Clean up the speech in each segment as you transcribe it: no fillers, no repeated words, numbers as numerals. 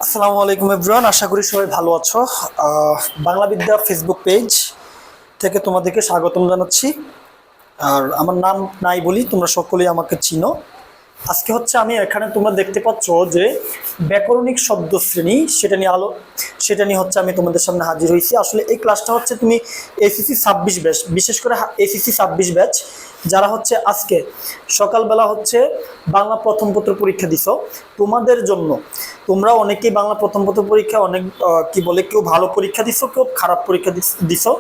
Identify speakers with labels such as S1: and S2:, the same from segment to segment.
S1: আসসালামু আলাইকুম এভরিওয়ান, আশা করি সবাই ভালো আছো। বাংলা বিদ্যা ফেসবুক পেজ থেকে তোমাদেরকে স্বাগতম জানাচ্ছি। আর আমার নাম নাই বলি, তোমরা সকলেই আমাকে চিনো। আজকে হচ্ছে আমি এখানে তোমরা দেখতে পাচ্ছ যে ব্যাকরণিক শব্দ শ্রেণী, সেটা নিয়ে হচ্ছে আমি তোমাদের সামনে হাজির হয়েছি। আসলে এই ক্লাসটা হচ্ছে তুমি এসিসি 26 ব্যাচ, বিশেষ করে এসিসি 26 ব্যাচ যারা হচ্ছে আজকে সকালবেলা হচ্ছে বাংলা প্রথম পত্র পরীক্ষা দিছো, তোমাদের জন্য। তোমরা অনেকেই বাংলা প্রথম পত্র পরীক্ষা অনেক কি বলে, কেউ ভালো পরীক্ষা দিছো, কেউ খারাপ পরীক্ষা দিছো,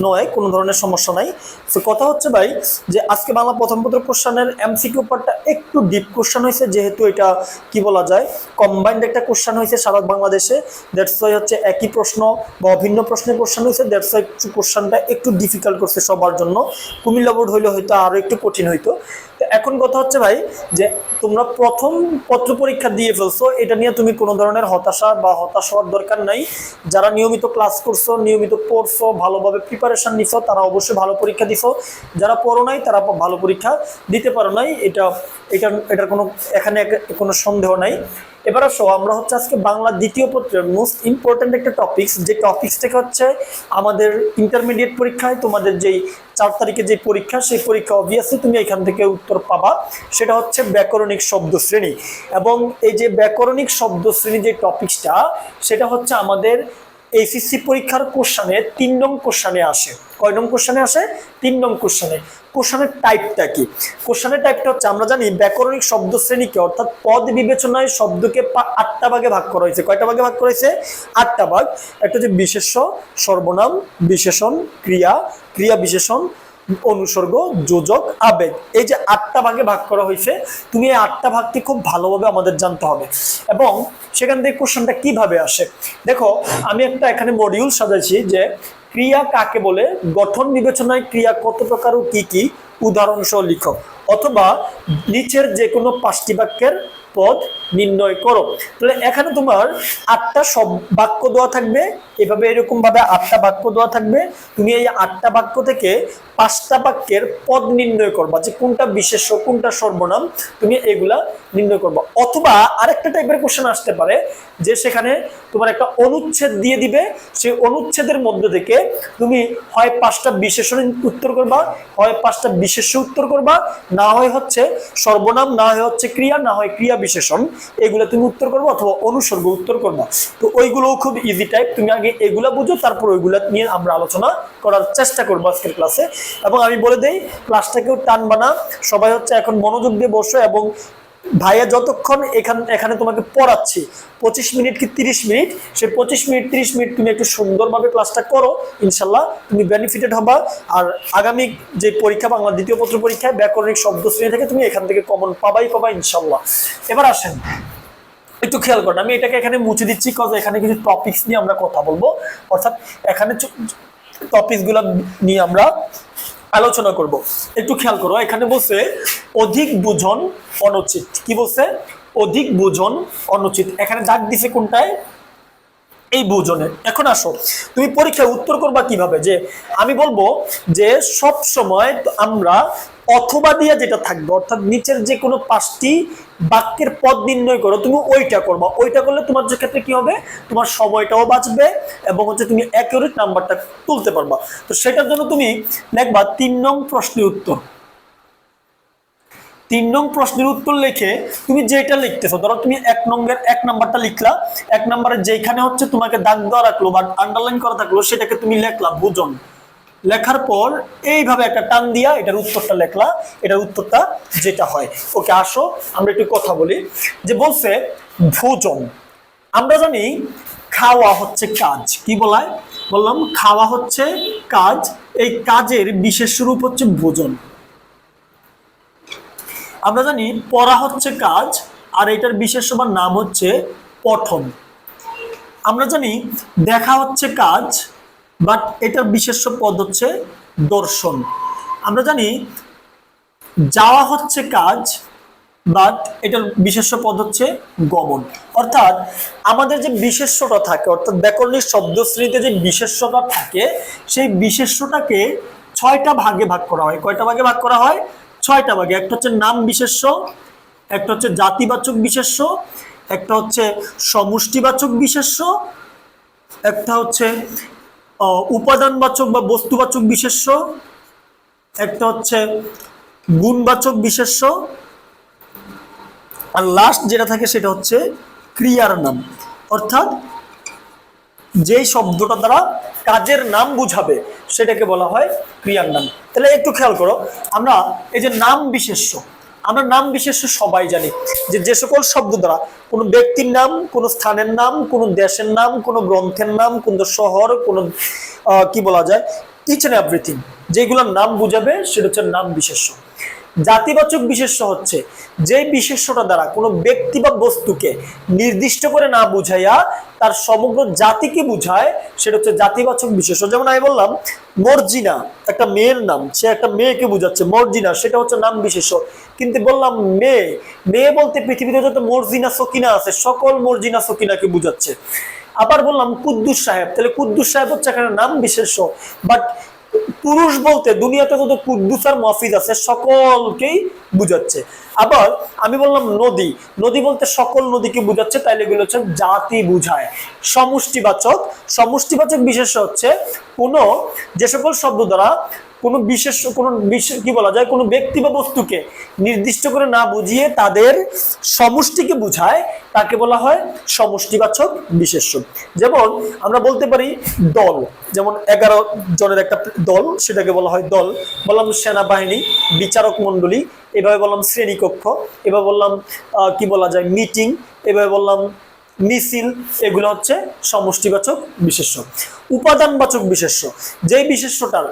S1: নয় কোনো ধরনের সমস্যা নাই। তো কথা হচ্ছে ভাই যে আজকে বাংলা প্রথম পত্র কোশ্চেনের এমসিকিউ পার্টটা একটু ডিপ কোশ্চেন হয়েছে, যেহেতু এটা কি বলা যায় কম্বাইন্ড একটা কোশ্চেন হয়েছে সারা বাংলাদেশে। দ্যাটস ওয়াই হচ্ছে একই প্রশ্ন বা ভিন্ন প্রশ্নের কোশ্চেন হয়েছে, দ্যাটস ওয়াই কোশ্চেনটা একটু ডিফিকাল্ট করছে সবার জন্য। কুমিল্লা বোর্ড হইলে হয়তো আরো একটু কঠিন হইতো। তো এখন কথা হচ্ছে ভাই যে তোমরা প্রথম পত্র পরীক্ষা দিয়ে ফেলছো, এটা নিয়ে তুমি কোনো ধরনের হতাশা বা হতাশ হওয়ার দরকার নাই। যারা নিয়মিত ক্লাস করছো, নিয়মিত পড়ছো, ভালোভাবে প্রিপারেশন নিছো, তারা অবশ্যই ভালো পরীক্ষা দিছো। যারা পড়ো নাই তারা ভালো পরীক্ষা দিতে পারো নাই, এটার কোনো এখানে কোনো সন্দেহ নাই। এবার আসো, আমরা হচ্ছে আজকে বাংলা দ্বিতীয় পত্রের মোস্ট ইম্পর্টেন্ট একটা টপিকস, যে টপিক্সটাকে হচ্ছে আমাদের ইন্টারমিডিয়েট পরীক্ষায় তোমাদের যেই 4 তারিখে যে পরীক্ষা, সেই পরীক্ষা অবভিয়াসলি তুমি এখান থেকে উত্তর পাবা। সেটা হচ্ছে ব্যাকরণিক শব্দ শ্রেণী। এবং এই যে ব্যাকরণিক শব্দ শ্রেণী যে টপিক্সটা, সেটা হচ্ছে আমাদের এইচএসসি পরীক্ষার কোশ্চেনে 3 নং কোশ্চেনে আসে। কয় নং কোশ্চেনে আসে? 3 নং কোশ্চেনে। কোশ্চেনের টাইপটা কি? কোশ্চেনের টাইপটা হচ্ছে, আমরা জানি ব্যাকরণিক শব্দ শ্রেণীকে অর্থাৎ পদ বিবেচনায় শব্দকে 8টা ভাগে ভাগ করা হয়েছে। কয়টা ভাগে ভাগ করা হয়েছে? 8টা ভাগ। একটা হচ্ছে বিশেষ্য, সর্বনাম, বিশেষণ, ক্রিয়া, ক্রিয়া বিশেষণ, অনুসর্গ, যোজক, আবেগ। এই যে 8টা ভাগে ভাগ করা হয়েছে, তুমি এই 8টা ভাগকে খুব ভালোভাবে আমাদের জানতে হবে। এবং সেখান থেকে কোশ্চেনটা কিভাবে আসে দেখো, আমি একটা এখানে মডিউল সাজাইছি যে ক্রিয়া কাকে বলে, গঠন বিবেচনায় ক্রিয়া কত প্রকার ও কি কি, উদাহরণ সহ লিখো। অথবা নিচের যে কোনো 5টি বাক্যের পদ নির্ণয় করো। তাহলে এখানে তোমার 8টা সব বাক্য দেওয়া থাকবে, এভাবে এরকম ভাবে 8টা বাক্য দেওয়া থাকবে। তুমি এই 8টা বাক্য থেকে 5টা বাক্যের পদ নির্ণয় করবা, যে কোনটা বিশেষ্য কোনটা সর্বনাম, তুমি এগুলা নির্ণয় করবা। অথবা আরেকটা টাইপের কোশ্চেন আসতে পারে যে সেখানে তোমার একটা অনুচ্ছেদ দিয়ে দিবে, সেই অনুচ্ছেদের মধ্যে থেকে তুমি হয় 5টা বিশেষণ উত্তর করবা, হয় 5টা বিশেষ্য উত্তর করবা, না হয় হচ্ছে সর্বনাম, না হয় হচ্ছে ক্রিয়া, না হয় ক্রিয়া বিশেষণ, এগুলো তুমি উত্তর করবো, অথবা অনুসর্গ উত্তর করবা। তো ওইগুলোও খুব ইজি টাইপ, তুমি আগে এগুলা বুঝো, তারপর ওইগুলা নিয়ে আমরা আলোচনা করার চেষ্টা করবো আজকের ক্লাসে। এবং আমি বলে দেই, ক্লাসটাকেও টানবা না, সবাই হচ্ছে এখন মনোযোগ দিয়ে বসো। এবং ভাইয়া যতক্ষণ এখানে তোমাকে পড়াচ্ছি, 25 মিনিট কি 30 মিনিট, সেই 25 মিনিট 30 মিনিট তুমি একটু সুন্দরভাবে ক্লাসটা করো, ইনশাল্লাহ তুমি বেনিফিটেড হবা। আর আগামী যে পরীক্ষা, বাংলা দ্বিতীয় পত্র পরীক্ষায় ব্যাকরণিক শব্দ শ্রেণী থেকে তুমি এখান থেকে কমন পাবা ইনশাল্লাহ। এবার আসেন, একটু খেয়াল করেন, আমি এটাকে এখানে মুছে দিচ্ছি, কজ এখানে কিছু টপিকস নিয়ে আমরা কথা বলবো, অর্থাৎ এখানে টপিকস গুলা নিয়ে আমরা আলোচনা করব। একটু খেয়াল করো, এখানে বলছে অধিক বুঝন অনুচিত। কি বলছে? অধিক বুঝন অনুচিত। এখানে দাগ দিছে কোনটায়? এই বুঝনে। এখন আসো, তুমি পরীক্ষায় উত্তর করবা কিভাবে? যে আমি বলবো যে সব সময় আমরা অথবা দিয়ে যেটা থাকবে, অর্থাৎ নিচের যে কোনো 5টি বাক্যের পদ নির্ণয় করো, তুমি ওইটা করবা। ওইটা করলে তোমার যে ক্ষেত্রে কি হবে, তোমার সময়টাও বাঁচবে এবং হচ্ছে তুমি অ্যাকিউরেট নাম্বারটা তুলতে পারবা। তো সেটার জন্য তুমি লিখবা 3 নং প্রশ্নের উত্তর। 3 নং প্রশ্নের উত্তর লিখে তুমি যেটা লিখতেছো, ধরো তুমি 1 নাম্বারটা লিখলা, 1 নাম্বারে যেখানে হচ্ছে তোমাকে দাগ দেওয়া রাখলো বা আন্ডারলাইন করা থাকলো, সেটাকে তুমি লিখলা বুঝন। লেখার পর এইভাবে একটা টান দিয়া এটার উত্তরটা লিখলা, এটার উত্তরটা যেটা হয়। ওকে, আসো আমরা একটু কথা বলি। যে বলছে ভোজন, আমরা জানি খাওয়া হচ্ছে কাজ। কি বললাম খাওয়া হচ্ছে কাজ, এই কাজের বিশেষ রূপ হচ্ছে ভোজন। আমরা জানি পড়া হচ্ছে কাজ, আর এটার বিশেষ নাম হচ্ছে পঠন। আমরা জানি দেখা হচ্ছে কাজ, বাট এটার বিশেষ্য পদ হচ্ছে দর্শন। আমরা জানি যাওয়া হচ্ছে কাজ, বাট এটার বিশেষ্য পদ হচ্ছে গমন। অর্থাৎ আমাদের যে বিশেষ্যটা থাকে, অর্থাৎ ব্যাকরণিক শব্দ শ্রেণীতে যে বিশেষ্যটা থাকে, সেই বিশেষ্যটাকে 6টা ভাগে ভাগ করা হয়। কয়টা ভাগে ভাগ করা হয়? 6টা ভাগে। একটা হচ্ছে নাম বিশেষ্য, একটা হচ্ছে জাতিবাচক বিশেষ্য, একটা হচ্ছে সমষ্টিবাচক বিশেষ্য, একটা হচ্ছে উপাদানবাচক বা বস্তুবাচক বিশেষ্য, একটা হচ্ছে গুণবাচক বিশেষ্য, আর লাস্ট যেটা থাকে সেটা হচ্ছে ক্রিয়ার নাম, অর্থাৎ যেই শব্দটা দ্বারা কাজের নাম বুঝাবে সেটাকে বলা হয় ক্রিয়ার নাম। তাহলে একটু খেয়াল করো, আমরা এই যে নাম বিশেষ্য, আমরা নাম বিশেষ্য সবাই জানি যে যে সকল শব্দ দ্বারা কোনো ব্যক্তির নাম, কোনো স্থানের নাম, কোনো দেশের নাম, কোনো গ্রন্থের নাম, কোনো শহর, কোনো কি বলা যায়, ইচ এন্ড এভরিথিং যেগুলোর নাম বুঝাবে সেটা হচ্ছে নাম বিশেষ্য। জাতিবাচক বিশেষ্য হচ্ছে যে বিশেষ্যটা দ্বারা কোনো ব্যক্তি বা বস্তুকে নির্দিষ্ট করে না বুঝাইয়া তার সমগ্র জাতিকে বুঝায় সেটা হচ্ছে জাতিবাচক বিশেষ্য। যেমন আমি বললাম মর্জিনা একটা মেয়ের নাম, সে একটা মেয়েকে বুঝাচ্ছে মর্জিনা, সেটা হচ্ছে নাম বিশেষ্য। কিন্তু বললাম মেয়ে, মেয়ে বলতে পৃথিবীতে যত মর্জিনা সকিনা আছে সকল মর্জিনা সকিনাকে বুঝাচ্ছে। আবার বললাম কুদ্দুস সাহেব, তাহলে কুদ্দুস সাহেব হচ্ছে এখানে নাম বিশেষ্য। বাট পুরুষ বলতে দুনিয়াতে যত কুদ্দুস আর মফিজ আছে সকলকেই বুঝাচ্ছে। আবার আমি বললাম নদী, নদী বলতে সকল নদীকে বুঝাচ্ছে, তাইলে এগুলো হচ্ছে জাতি বুঝায়। সমষ্টিবাচক, সমষ্টিবাচক বিশেষ্য হচ্ছে কোনো যে সকল শব্দ দ্বারা কোনো বিশেষ কোনো কি বলা যায় কোনো ব্যক্তি বা বস্তুকে নির্দিষ্ট করে না বুঝিয়ে তাদের সমষ্টিকে বুঝায় তাকে বলা হয় সমষ্টিবাচক বিশেষ্য। যেমন আমরা বলতে পারি দল, যেমন 11 জনের একটা দল, সেটাকে বলা হয় দল। বললাম সেনাবাহিনী, বিচারক মণ্ডলী, এভাবে বললাম শ্রেণীকক্ষ, এভাবে বললাম কি বলা যায় মিটিং, এভাবে বললাম মিছিল, এগুলো হচ্ছে সমষ্টিবাচক বিশেষ্য। উপাদানবাচক বিশেষ্য, যেই বিশেষ্যটার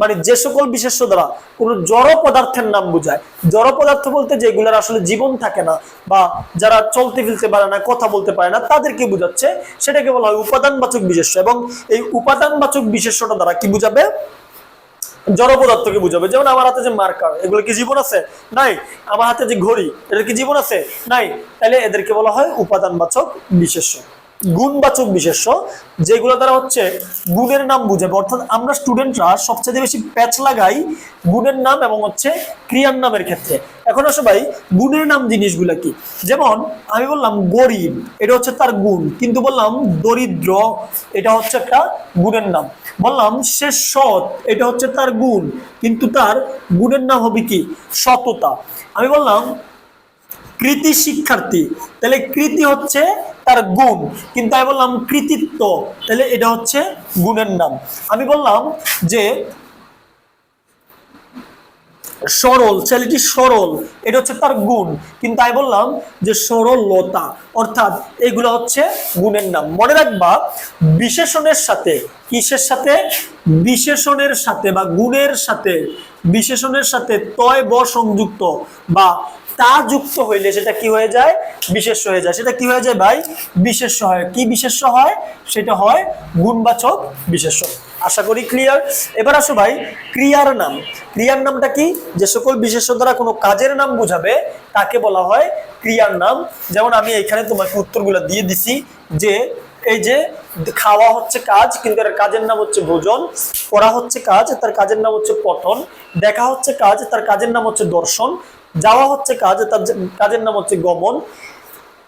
S1: মানে যে সকল বিশেষ্য দ্বারা কোন জড় পদার্থের নাম বোঝায়, জড় পদার্থ বলতে যেগুলোর আসলে জীবন থাকে না বা যারা চলতে ফিরতে পারে না, কথা বলতে পারে না, তাদেরকে বোঝাচ্ছে, সেটাকে বলা হয় উপাদানবাচক বিশেষ্য। এবং এই উপাদানবাচক বিশেষ্যটা দ্বারা কি বুঝাবে, জড় পদার্থকে বুঝাবে। যেমন আমার হাতে যে মার্কার, এগুলো কি জীবন আছে? নাই। আমার হাতে যে ঘড়ি, এদের কি জীবন আছে? নাই। তাহলে এদেরকে বলা হয় উপাদানবাচক বিশেষ্য। গুণবাচক বিশেষ্য, যেগুলো দ্বারা হচ্ছে গুণের নাম বুঝাবে, অর্থাৎ আমরা স্টুডেন্টরা সবচেয়ে বেশি প্যাচ লাগাই গুণের নাম এবং হচ্ছে ক্রিয়ার নামের ক্ষেত্রে। এখন আসো ভাই গুণের নাম জিনিসগুলা কি? যেমন আমি বললাম গরিব, এটা হচ্ছে তার গুণ, কিন্তু বললাম দরিদ্র, এটা হচ্ছে একটা গুণের নাম। বললাম সে সৎ, এটা হচ্ছে তার গুণ, কিন্তু তার গুণের নাম হবে কি? সততা। আমি বললাম কৃতি শিক্ষার্থী, তাহলে কৃতি হচ্ছে তার গুণ, কিন্তু আমি বললাম কৃতিত্ব, তাহলে এটা হচ্ছে গুণের নাম। আমি বললাম যে সরল, ছেলেটি সরল, এটা হচ্ছে তার গুণ, কিন্তু আমি বললাম যে সরলতা, অর্থাৎ এগুলো হচ্ছে গুণের নাম। মনে রাখবা বিশেষণের সাথে, কিসের সাথে? বিশেষণের সাথে বা গুণের সাথে, বিশেষণের সাথে তয় ব সংযুক্ত বা তা যুক্ত হইলে সেটা কি হয়ে যায়? বিশেষ্য হয়ে যায়। সেটা কি হয়ে যায় ভাই? বিশেষ্য হয়। কি বিশেষ্য হয়? সেটা হয় গুণবাচক বিশেষ্য। আশা করি ক্লিয়ার। এবার আসো ভাই ক্রিয়ার নাম। ক্রিয়ার নামটা কি? যে সকল বিশেষ্য দ্বারা কোনো কাজের নাম বুঝাবে তাকে বলা হয় ক্রিয়ার নাম। যেমন আমি এখানে তোমাকে উত্তরগুলো দিয়ে দিছি যে এই যে খাওয়া হচ্ছে কাজ, কিন্তু এর কাজের নাম হচ্ছে ভোজন। পড়া হচ্ছে কাজ, তার কাজের নাম হচ্ছে পঠন। দেখা হচ্ছে কাজ, তার কাজের নাম হচ্ছে দর্শন। যাওয়া হচ্ছে কাজ, তার কাজের নাম হচ্ছে গমন।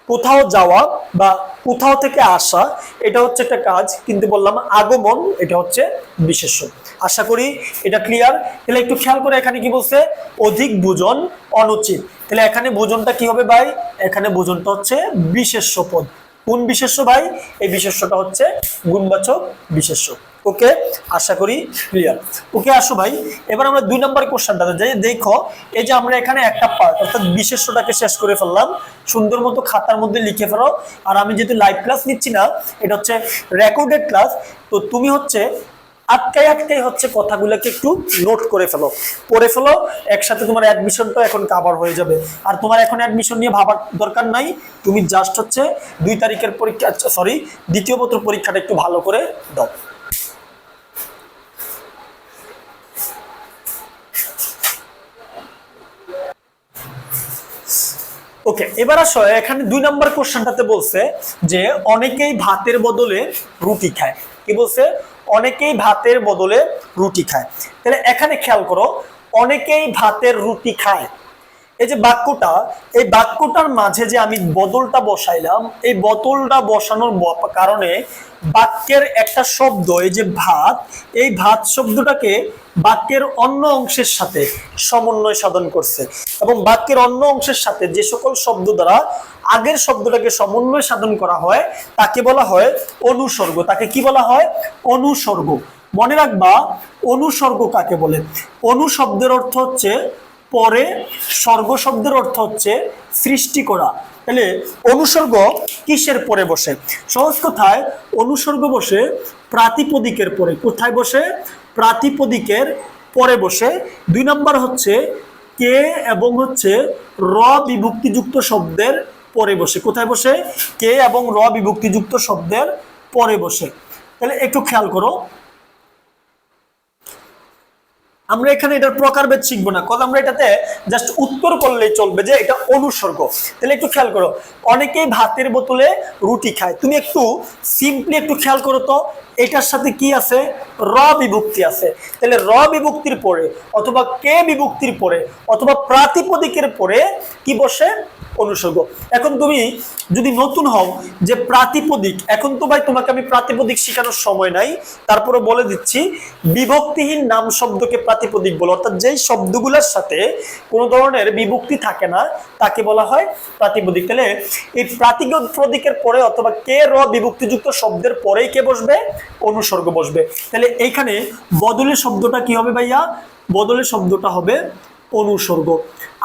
S1: কোথাও যাওয়া বা কোথাও থেকে আসা, এটা হচ্ছে একটা কাজ, কিন্তু বললাম আগমন, এটা হচ্ছে বিশেষ্য। আশা করি এটা ক্লিয়ার। তাহলে একটু খেয়াল করে এখানে কি বলছে? অধিক ভোজন অনুচিত। তাহলে এখানে ভোজনটা কি হবে ভাই? এখানে ভোজনটা হচ্ছে বিশেষ্য পদ। কোন বিশেষ্য ভাই? এই বিশেষ্যটা হচ্ছে গুণবাচক বিশেষ্য। ওকে, আশা করি ক্লিয়ার। ওকে, আসো ভাই এবার আমরা 2 নম্বর কোশ্চেনটাতে যাই। দেখো এই যে আমরা এখানে একটা পার্ট অর্থাৎ বিশেষ্যটাকে শেষ করে ফেললাম, সুন্দর মতো খাতার মধ্যে লিখে ফেলো। আর আমি যেহেতু লাইভ ক্লাস নিচ্ছি না, এটা হচ্ছে রেকর্ডেড ক্লাস, তো তুমি হচ্ছে আটকাই আটকাই হচ্ছে কথাগুলোকে একটু নোট করে ফেলো, পড়ে ফেলো, একসাথে তোমার অ্যাডমিশনটা এখন কভার হয়ে যাবে। আর তোমার এখন অ্যাডমিশন নিয়ে ভাবার দরকার নাই, তুমি জাস্ট হচ্ছে 2 তারিখের পরীক্ষা, সরি দ্বিতীয় পত্র পরীক্ষাটা একটু ভালো করে দাও। ওকে, এবার আসো এখানে 2 নম্বর কোশ্চেনটাতে বলছে যে অনেকেই ভাতের বদলে রুটি খায়। কি বলছে? অনেকেই ভাতের বদলে রুটি খায়। তাহলে এখানে খেয়াল করো, অনেকেই ভাতের রুটি খায়, এই যে বাক্যটা, এই বাক্যটার মাঝে যে আমি বদলটা বসাইলাম, এই বদলটা বসানোর কারণে বাক্যের একটা শব্দ, এই যে ভাত, এই ভাত শব্দটাকে বাক্যের অন্য অংশের সাথে সমন্বয় সাধন করছে, এবং বাক্যের অন্য অংশের সাথে যে সকল শব্দ দ্বারা আগের শব্দটাকে সমন্বয় সাধন করা হয় তাকে বলা হয় অনুসর্গ। তাকে কি বলা হয়? অনুসর্গ। মনে রাখবা অনুসর্গ কাকে বলে। অনু শব্দের অর্থ হচ্ছে পরে, স্বর্গ শব্দের অর্থ হচ্ছে সৃষ্টি করা। তাহলে অনুসর্গ কিসের পরে বসে? সহজ কথায় অনুসর্গ বসে প্রাতিপদিকের পরে। কোথায় বসে? প্রাতিপদিকের পরে বসে। 2 নম্বর হচ্ছে কে এবং হচ্ছে র বিভক্তিযুক্ত শব্দের পরে বসে। কোথায় বসে? কে এবং র বিভক্তিযুক্ত শব্দের পরে বসে। তাহলে একটু খেয়াল করো, আমরা এখানে এটার প্রকারভেদ শিখবো না, কারণ আমরা এটাতে জাস্ট উত্তর করলেই চলবে যে এটা অনুসর্গ। তাহলে একটু খেয়াল করো, অনেকেই ভাতের বোতলে রুটি খায়। তুমি একটু সিম্পলি একটু খেয়াল করো তো, এটার সাথে কি আছে? র বিভক্তি আছে। তাহলে র বিভক্তির পরে অথবা কে বিভক্তির পরে অথবা প্রাতিপদিকের পরে কি বসে? অনুসর্গ। এখন তুমি যদি নতুন হও যে প্রাতিপদিক, এখন তো ভাই তোমাকে আমি প্রাতিপদিক শেখানোর সময় নাই, তারপরে বলে দিচ্ছি বিভক্তিহীন নাম শব্দকে প্রাতিপদিক বলে, অর্থাৎ যেই শব্দগুলোর সাথে কোনো ধরনের বিভক্তি থাকে না তাকে বলা হয় প্রাতিপদিক। তাহলে এই প্রাতিপদিকের পরে অথবা কে র বিভক্তিযুক্ত শব্দের পরেই কে বসবে? অনুসর্গ বসবে। তাহলে এইখানে বদলের শব্দটা কি হবে ভাইয়া? বদলের শব্দটা হবে অনুসর্গ।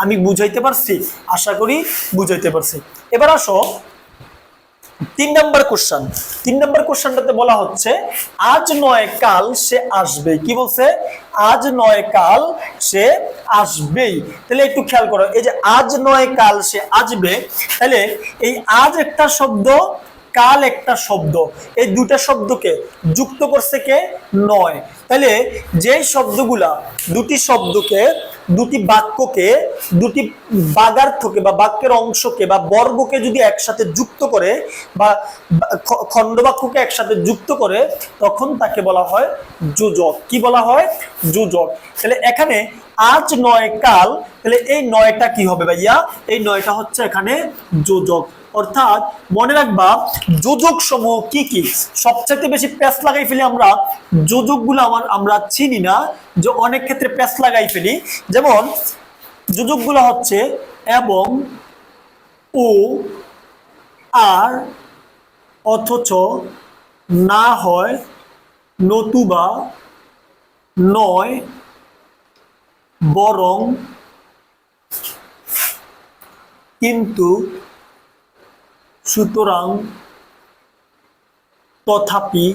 S1: আমি বুঝাইতে পারছি? আশা করি বুঝাইতে পারছি। এবার আসো 3 নম্বর কোশ্চেন। 3 নম্বর কোশ্চেনটাতে বলা হচ্ছে আজ নয় কাল সে আসবে। কি বলছে? আজ নয় কাল সে আসবেই। তাহলে একটু খেয়াল করো, এই যে আজ নয় কাল সে আসবে, তাহলে এই আজ একটা শব্দ, কাল একটা শব্দ, এই দুটা শব্দকে যুক্ত করছে কে? নয়। তাহলে যেই শব্দগুলা দুটি শব্দকে, দুটি বাক্যকে, দুটি বাগার্থকে বা বাক্যের অংশকে বা বর্গকে যদি একসাথে যুক্ত করে বা খণ্ডবাক্যকে একসাথে যুক্ত করে তখন তাকে বলা হয় যোজক। কি বলা হয়? যোজক। তাহলে এখানে আজ নয় কাল, তাহলে এই নয়টা কি হবে ভাইয়া? এই নয়টা হচ্ছে এখানে যোজক। অর্থাৎ মনে রাখবা যোজক সমূহ কি কি। সবচেয়ে বেশি প্যাচ লাগাই ফেলি আমরা যোজকগুলো, আমরা চিনি না, যে অনেক ক্ষেত্রে প্যাচ লাগাই ফেলি। যেমন যোজকগুলো হচ্ছে এবং, ও, আর, অথচ, না হয়, নতুবা, নয়, বরং, কিন্তু, সুতরাং, তথাপি,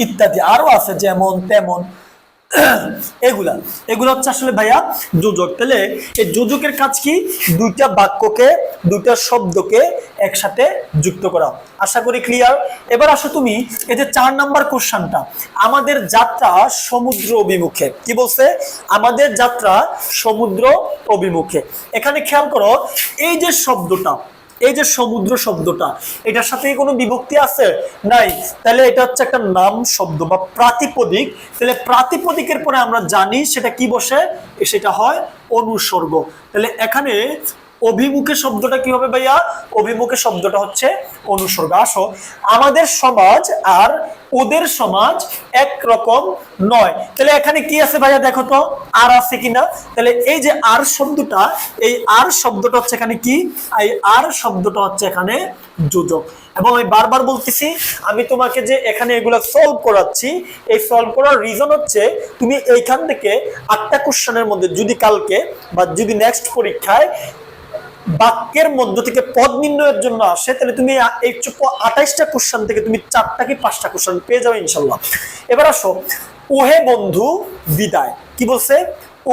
S1: ইত্যাদি। আরো আছে যেমন তেমন। এগুলা এগুলো হচ্ছে আসলে ভাইয়া যোজক। তাহলে এই যোজকের কাজ কি? দুইটা বাক্যকে, দুইটা শব্দকে একসাথে যুক্ত করা। আশা করি ক্লিয়ার। এবার আসো তুমি এই যে 4 নাম্বার কোশ্চেনটা, আমাদের যাত্রা সমুদ্র অভিমুখে। কি বলছে? আমাদের যাত্রা সমুদ্র অভিমুখে। এখানে খেয়াল করো, এই যে শব্দটা, এই যে সমুদ্র শব্দটা, এটার সাথে কোনো বিভক্তি আছে? নাই। তাহলে এটা হচ্ছে একটা নাম শব্দ বা প্রাতিপদিক। তাহলে প্রাতিপদিকের পরে আমরা জানি সেটা কি বসে? সেটা হয় অনুসর্গ। তাহলে এখানে অভিমুখে শব্দটা কি হবে ভাইয়া? অভিমুখে শব্দটা হচ্ছে অনুসর্গ। আসো, আমাদের সমাজ আর ওদের সমাজ একরকম নয়। তাহলে এখানে কি আছে ভাইয়া? দেখো তো আর আছে কিনা। তাহলে এই যে আর শব্দটা, এই আর শব্দটা হচ্ছে এখানে কি? এই আর শব্দটা হচ্ছে এখানে যোজক। এবং আমি বারবার বলতেছি, আমি তোমাকে যে এখানে এগুলো সলভ করাচ্ছি, এই সলভ করার রিজন হচ্ছে তুমি এইখান থেকে 8টা কোশ্চেনের মধ্যে যদি কালকে বা যদি নেক্সট পরীক্ষায় বাক্যের মধ্য থেকে পদ নির্ণয়ের জন্য আসে, তাহলে তুমি এই 28টা কোশ্চেন থেকে তুমি 4টা কি 5টা কোশ্চেন পেয়ে যাবে ইনশাল্লাহ। এবার আসো, ওহে বন্ধু বিদায়। কি বলছে?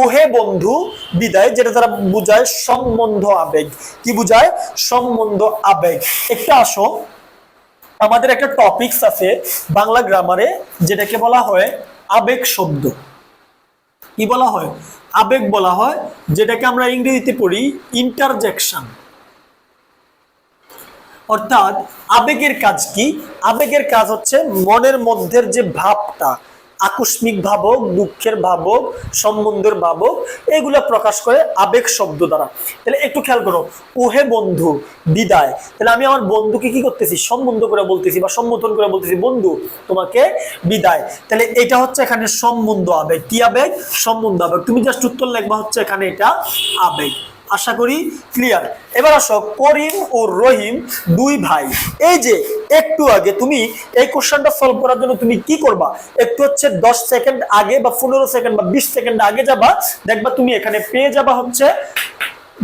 S1: ওহে বন্ধু বিদায়, যেটা তারা বুঝায় সম্বন্ধ আবেগ। কি বুঝায়? সম্বন্ধ আবেগ। একটা আসো, আমাদের একটা টপিকস আছে বাংলা গ্রামারে যেটাকে বলা হয় আবেগ শব্দ। কি বলা হয়? আবেগ বলা হয়, যেটাকে আমরা ইংরেজিতে পড়ি ইন্টারজেকশন। অর্থাৎ আবেগের কাজ কি? আবেগের কাজ হচ্ছে মনের মধ্যের যে ভাবটা, আকস্মিক ভাবক, দুঃখের ভাবক, সম্বন্ধের ভাবক, এগুলা প্রকাশ করে আবেগ শব্দ দ্বারা। তাহলে একটু খেয়াল করো, ওহে বন্ধু বিদায়, তাহলে আমি আমার বন্ধুকে কি করতেছি? সম্বন্ধ করে বলতেছি বা সম্বোধন করে বলতেছি, বন্ধু তোমাকে বিদায়। তাহলে এটা হচ্ছে এখানে সম্বন্ধ আবেগ। কি আবেগ? সম্বন্ধ আবেগ। তুমি জাস্ট উত্তর লিখবা হচ্ছে এখানে এটা আবেগ। আশা করি ক্লিয়ার। এবার আসো, করিম ও রহিম দুই ভাই। এই যে একটু আগে তুমি এই কোশ্চেনটা সলভ করার জন্য তুমি কি করবা? একটু হচ্ছে 10 সেকেন্ড আগে বা 15 সেকেন্ড বা 20 সেকেন্ড আগে যাবা, দেখবা তুমি এখানে পেয়ে যাবা হচ্ছে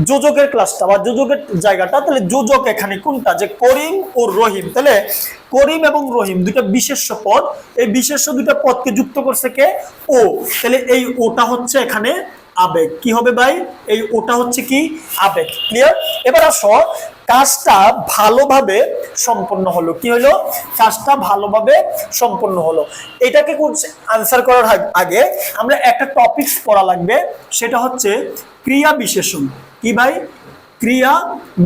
S1: যোজকের ক্লাসটা বা যোজকের জায়গাটা। তাহলে যোজক এখানে কোনটা? যে করিম ও রহিম। তাহলে করিম এবং রহিম দুইটা বিশেষ্য পদ, এই বিশেষ্য দুইটা পদকে যুক্ত করছে কে? ও। তাহলে এই ওটা হচ্ছে এখানে আবেগ। কি হবে ভাই? এই ওটা হচ্ছে কি? আবেগ। ক্লিয়ার? এবার আসো, কাজটা ভালোভাবে সম্পন্ন হলো। কি হলো? কাজটা ভালোভাবে সম্পন্ন হলো। এটাকে আনসার করার আগে আমরা একটা টপিকস পড়া লাগবে, সেটা হচ্ছে ক্রিয়া বিশেষণ। কি ভাই? ক্রিয়া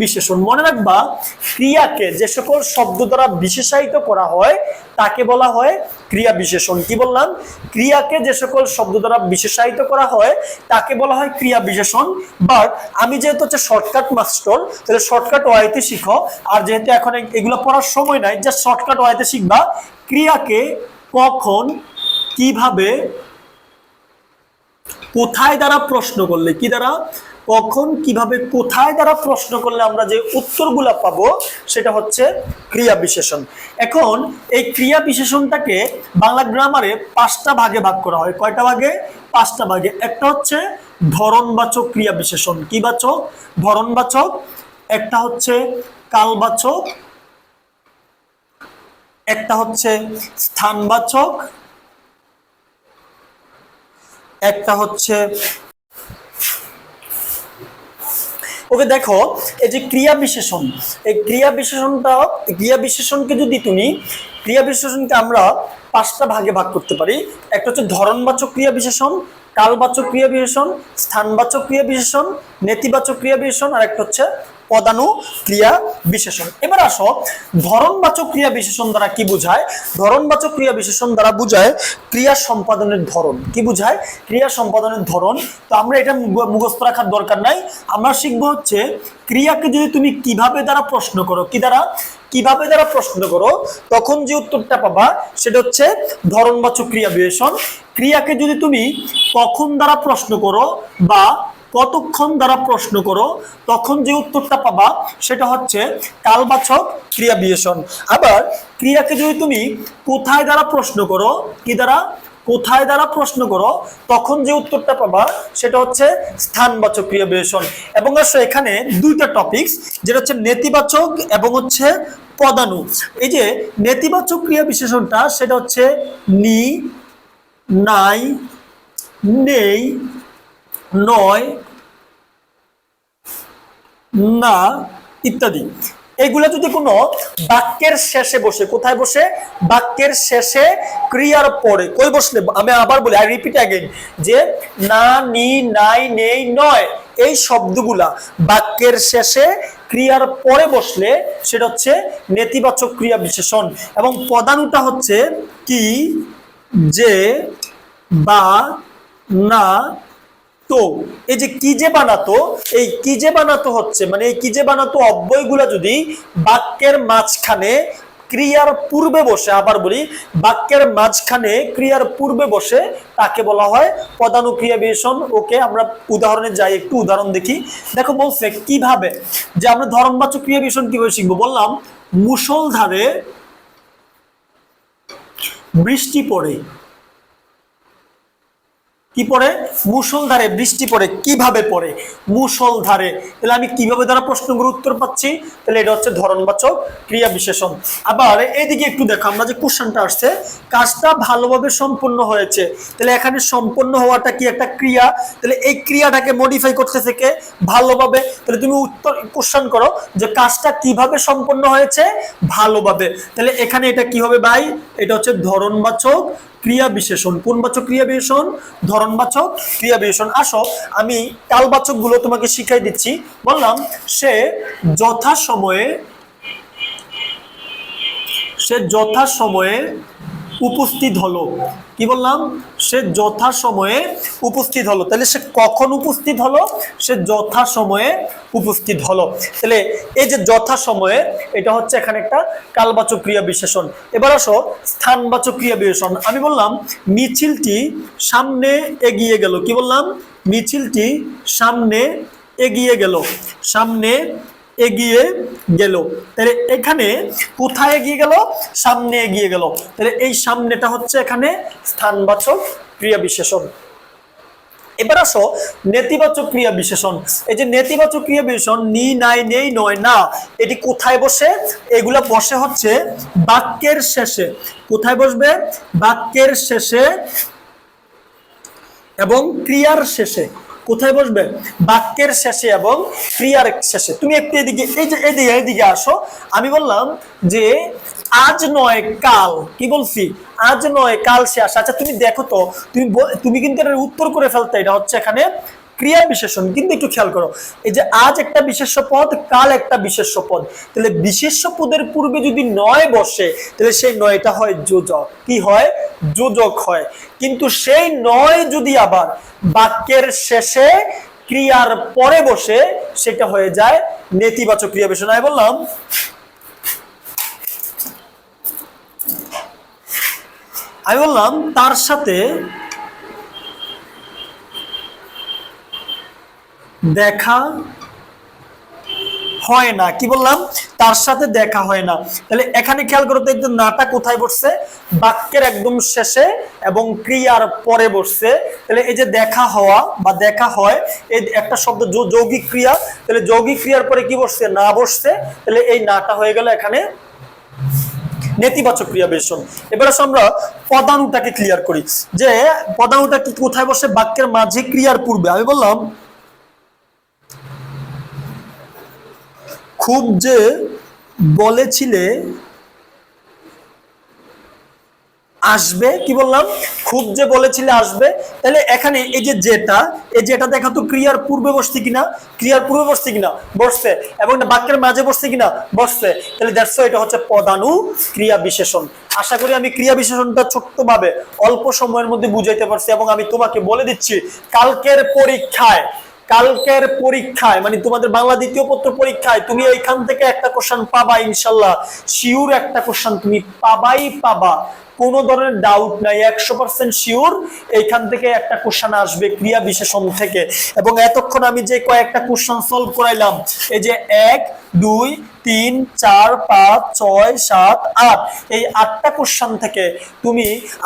S1: বিশেষণ। মনে রাখবা, ক্রিয়াকে যে সকল শব্দ দ্বারা বিশেষায়িত করা হয় তাকে বলা হয় ক্রিয়া বিশেষণ। কি বললাম? ক্রিয়াকে যে সকল শব্দ দ্বারা বিশেষায়িত করা হয় তাকে বলা হয় ক্রিয়া বিশেষণ। বাট আমি যেহেতু হচ্ছে শর্টকাট মাস্টার, তাহলে শর্টকাট ওয়াইতে শিখো। আর যেহেতু এখন এগুলো পড়ার সময় নাই, জাস্ট শর্টকাট ওয়াইতে শিখবা ক্রিয়াকে কখন, কিভাবে, কোথায় দ্বারা প্রশ্ন করলে, কি দ্বারা, কখন, কিভাবে, কোথায় দ্বারা প্রশ্ন করলে আমরা যে উত্তরগুলা পাবো সেটা হচ্ছে ক্রিয়া বিশেষণ। এখন এই ক্রিয়া বিশেষণটাকে বাংলা গ্রামারে 5টা ভাগে ভাগ করা হয়। কয়টা ভাগে? 5টা ভাগে। একটা হচ্ছে ধরনবাচক ক্রিয়া বিশেষণ। কি বাচক? ধরনবাচক। একটা হচ্ছে কালবাচক, একটা হচ্ছে স্থানবাচক, একটা হচ্ছে, ওকে দেখো, এই যে ক্রিয়া বিশেষণ, এই ক্রিয়া বিশেষণকে যদি তুমি, ক্রিয়া বিশেষণকে আমরা 5টা ভাগে ভাগ করতে পারি। একটা হচ্ছে ধরনবাচক ক্রিয়া বিশেষণ, কালবাচক ক্রিয়া বিশেষণ, স্থানবাচক ক্রিয়া বিশেষণ, নেতিবাচক ক্রিয়া বিশেষণ, আর একটা হচ্ছে পদানু ক্রিয়া বিশেষণ। এবার আসো, ধরনবাচক ক্রিয়া বিশেষণ দ্বারা কি বোঝায়? ধরনবাচক ক্রিয়া বিশেষণ দ্বারা বোঝায় ক্রিয়া সম্পাদনের ধরন। কি বোঝায়? ক্রিয়া সম্পাদনের ধরন। তো আমরা এটা মুখস্থ রাখার দরকার নাই, আমরা শিখবো হচ্ছে ক্রিয়াকে যদি তুমি কিভাবে দ্বারা প্রশ্ন করো, কি দ্বারা, কিভাবে দ্বারা প্রশ্ন করো, তখন যে উত্তরটা পাবা সেটা হচ্ছে ধরনবাচক ক্রিয়া বিশেষণ। ক্রিয়াকে যদি তুমি কখন দ্বারা প্রশ্ন করো বা কতক্ষণ দ্বারা প্রশ্ন করো, তখন যে উত্তরটা পাবা সেটা হচ্ছে কালবাচক ক্রিয়া বিশেষণ। আবার ক্রিয়াকে যদি তুমি কোথায় দ্বারা প্রশ্ন করো, কি দ্বারা, কোথায় দ্বারা প্রশ্ন করো, তখন যে উত্তরটা পাবা সেটা হচ্ছে স্থানবাচক ক্রিয়া বিশেষণ। এবং আসলে এখানে দুইটা টপিকস, যেটা হচ্ছে নেতিবাচক এবং হচ্ছে পদানু। এই যে নেতিবাচক ক্রিয়া বিশেষণটা সেটা হচ্ছে নি, নাই, নেই, নয়, না ইত্যাদি। এগুলা যদি কোনো বাক্যের শেষে বসে, কোথায় বসে? বাক্যের শেষে ক্রিয়ার পরে। কই বসলে? আমি আবার বলি, আই রিপিট अगेन, যে না, নি, নাই, নেই, নয়, এই শব্দগুলা বাক্যের শেষে ক্রিয়ার পরে বসলে সেটা হচ্ছে নেতিবাচক ক্রিয়া বিশেষণ। এবং পদানুটা হচ্ছে কি, যে, বা, না, তো। এই যে কি যে বানাতো, এই কি যে বানাতো হচ্ছে, মানে এই কি যে বানাতো অব্যয়গুলা যদি বাক্যের মাঝখানে ক্রিয়ার পূর্বে বসে, আবার বলি, বাক্যের মাঝখানে ক্রিয়ার পূর্বে বসে তাকে বলা হয় পদানু ক্রিয়া বিশেষণ। ওকে, আমরা উদাহরণে যাই, একটু উদাহরণ দেখি। দেখো বলছে কিভাবে, যে আমরা ধরনবাচক ক্রিয়া বিশেষণ কিভাবে শিখবো। বললাম মুষলধারে বৃষ্টি পড়ে। কি পড়ে? মুষলধারে বৃষ্টি পড়ে। কিভাবে পড়ে? মুষলধারে। তাহলে আমি কিভাবে দ্বারা প্রশ্নগুলোর উত্তর পাচ্ছি, তাহলে এটা হচ্ছে ধরনবাচক ক্রিয়া বিশেষণ। আবার এইদিকে একটু দেখো, আমরা যে কোশ্চেনটা আসছে, কাজটা ভালোভাবে সম্পন্ন হয়েছে, তাহলে এখানে সম্পন্ন হওয়াটা কি একটা ক্রিয়া, তাহলে এই ক্রিয়াটাকে মডিফাই করতেছে কে? ভালোভাবে। তাহলে তুমি উত্তর কোশ্চেন করো যে কাজটা কিভাবে সম্পন্ন হয়েছে? ভালোভাবে। তাহলে এখানে এটা কি হবে ভাই? এটা হচ্ছে ধরনবাচক ক্রিয়া বিশেষণ। কোনবাচক ক্রিয়া বিশেষণ? ধরনবাচক ক্রিয়া বিশেষণ। আসো আমি কালবাচক গুলো তোমাকে শিখাই দিচ্ছি। বললাম সে যথাসময়ে সে যথাসময়ে উপস্থিত হলো। কি বললাম? সে যথাসময়ে উপস্থিত হলো। তাহলে সে কখন উপস্থিত হলো? সে যথাসময়ে উপস্থিত হলো। তাহলে এই যে যথাসময়ে, এটা হচ্ছে এখানে একটা কালবাচক ক্রিয়া বিশেষণ। এবার আসো স্থানবাচক ক্রিয়া বিশেষণ। আমি বললাম মিছিলটি সামনে এগিয়ে গেল। কি বললাম? মিছিলটি সামনে এগিয়ে গেল। সামনে এগিয়ে গেল। তাহলে এখানে কোথায় এগিয়ে গেল? সামনে এগিয়ে গেল। তাহলে এই সামনেটা হচ্ছে এখানে স্থানবাচক ক্রিয়া বিশেষণ। এবার আসো নেতিবাচক ক্রিয়া বিশেষণ। এই যে নেতিবাচক ক্রিয়া বিশেষণ নি, নাই, নেই, নয়, না, এটি কোথায় বসে? এগুলা বসে হচ্ছে বাক্যের শেষে। কোথায় বসবে? বাক্যের শেষে এবং ক্রিয়ার শেষে। কোথায় বসবে? বাক্যের শেষে এবং ক্রিয়ার শেষে। তুমি একটু এদিকে, এই যে এদিকে আসো। আমি বললাম যে আজ নয় কাল। কি বলছি? আজ নয় কাল সে আসে। আচ্ছা তুমি দেখো তো, তুমি কিন্তু এর উত্তর করে ফেলতে। এটা হচ্ছে এখানে ক্রিয়া বিশেষণ, কিন্তু একটু খেয়াল করো। এই যে আজ একটা বিশেষ্য পদ, কাল একটা বিশেষ্য পদ। তাহলে বিশেষ্য পদের পূর্বে যদি নয় বসে, তাহলে সেই নয়টা হয় যোজক। কি হয়? যোজক হয়। কিন্তু সেই নয় যদি আবার বাক্যের শেষে ক্রিয়ার পরে বসে, সেটা হয়ে যায় নেতিবাচক ক্রিয়া বিশেষণ। আমি বললাম তার সাথে দেখা হয় না। কি বললাম? তার সাথে দেখা হয় না। তাহলে এখানে খেয়াল করো তো, একদম নাটা কোথায় বসছে? বাক্যের একদম শেষে এবং ক্রিয়ার পরে বসছে। তাহলে এই যে দেখা হওয়া বা দেখা হয়, এই একটা শব্দ যৌগিক ক্রিয়া। তাহলে যৌগিক ক্রিয়ার পরে কি বসছে? না বসছে। তাহলে এই নাটা হয়ে গেল এখানে নেতিবাচক ক্রিয়া বিশেষণ। এবার আসলে আমরা পদানুটাকে ক্লিয়ার করি, যে পদানুটা কি কোথায় বসে? বাক্যের মাঝে ক্রিয়ার পূর্বে। আমি বললাম খুব যে বলেছিলে আসবে। কি বললাম? খুব যে বলেছিলে আসবে। তাহলে এখানে এই যে যেটা দেখা তো ক্রিয়ার পূর্বে বসছে কিনা? ক্রিয়ার পূর্বে বসছে কিনা? বসছে। এবং বাক্যের মাঝে বসছে কিনা? বসছে। তাহলে দ্যাটস হোয়াই এটা হচ্ছে পদানু ক্রিয়া বিশেষণ। আশা করি আমি ক্রিয়া বিশেষণটা ছোট্টভাবে অল্প সময়ের মধ্যে বুঝাইতে পারছি। এবং আমি তোমাকে বলে দিচ্ছি, কালকের পরীক্ষায় মানে তোমাদের বাংলা দ্বিতীয় পত্র পরীক্ষায় তুমি এইখান থেকে একটা কোশ্চেন পাবা ইনশাল্লাহ। শিওর একটা কোশ্চেন তুমি পাবা, কোনো ধরনের ডাউট নাই, 100% শিওর এইখান থেকে একটা কোশ্চেন আসবে ক্রিয়া বিশেষণ থেকে। এবং এতক্ষণ আমি যে কয়েকটা কোশ্চেন সলভ করাইলাম, এই যে 1, 2, 3, 4, 5, 6, 7, 8, এই 8টা কোশ্চেন থেকে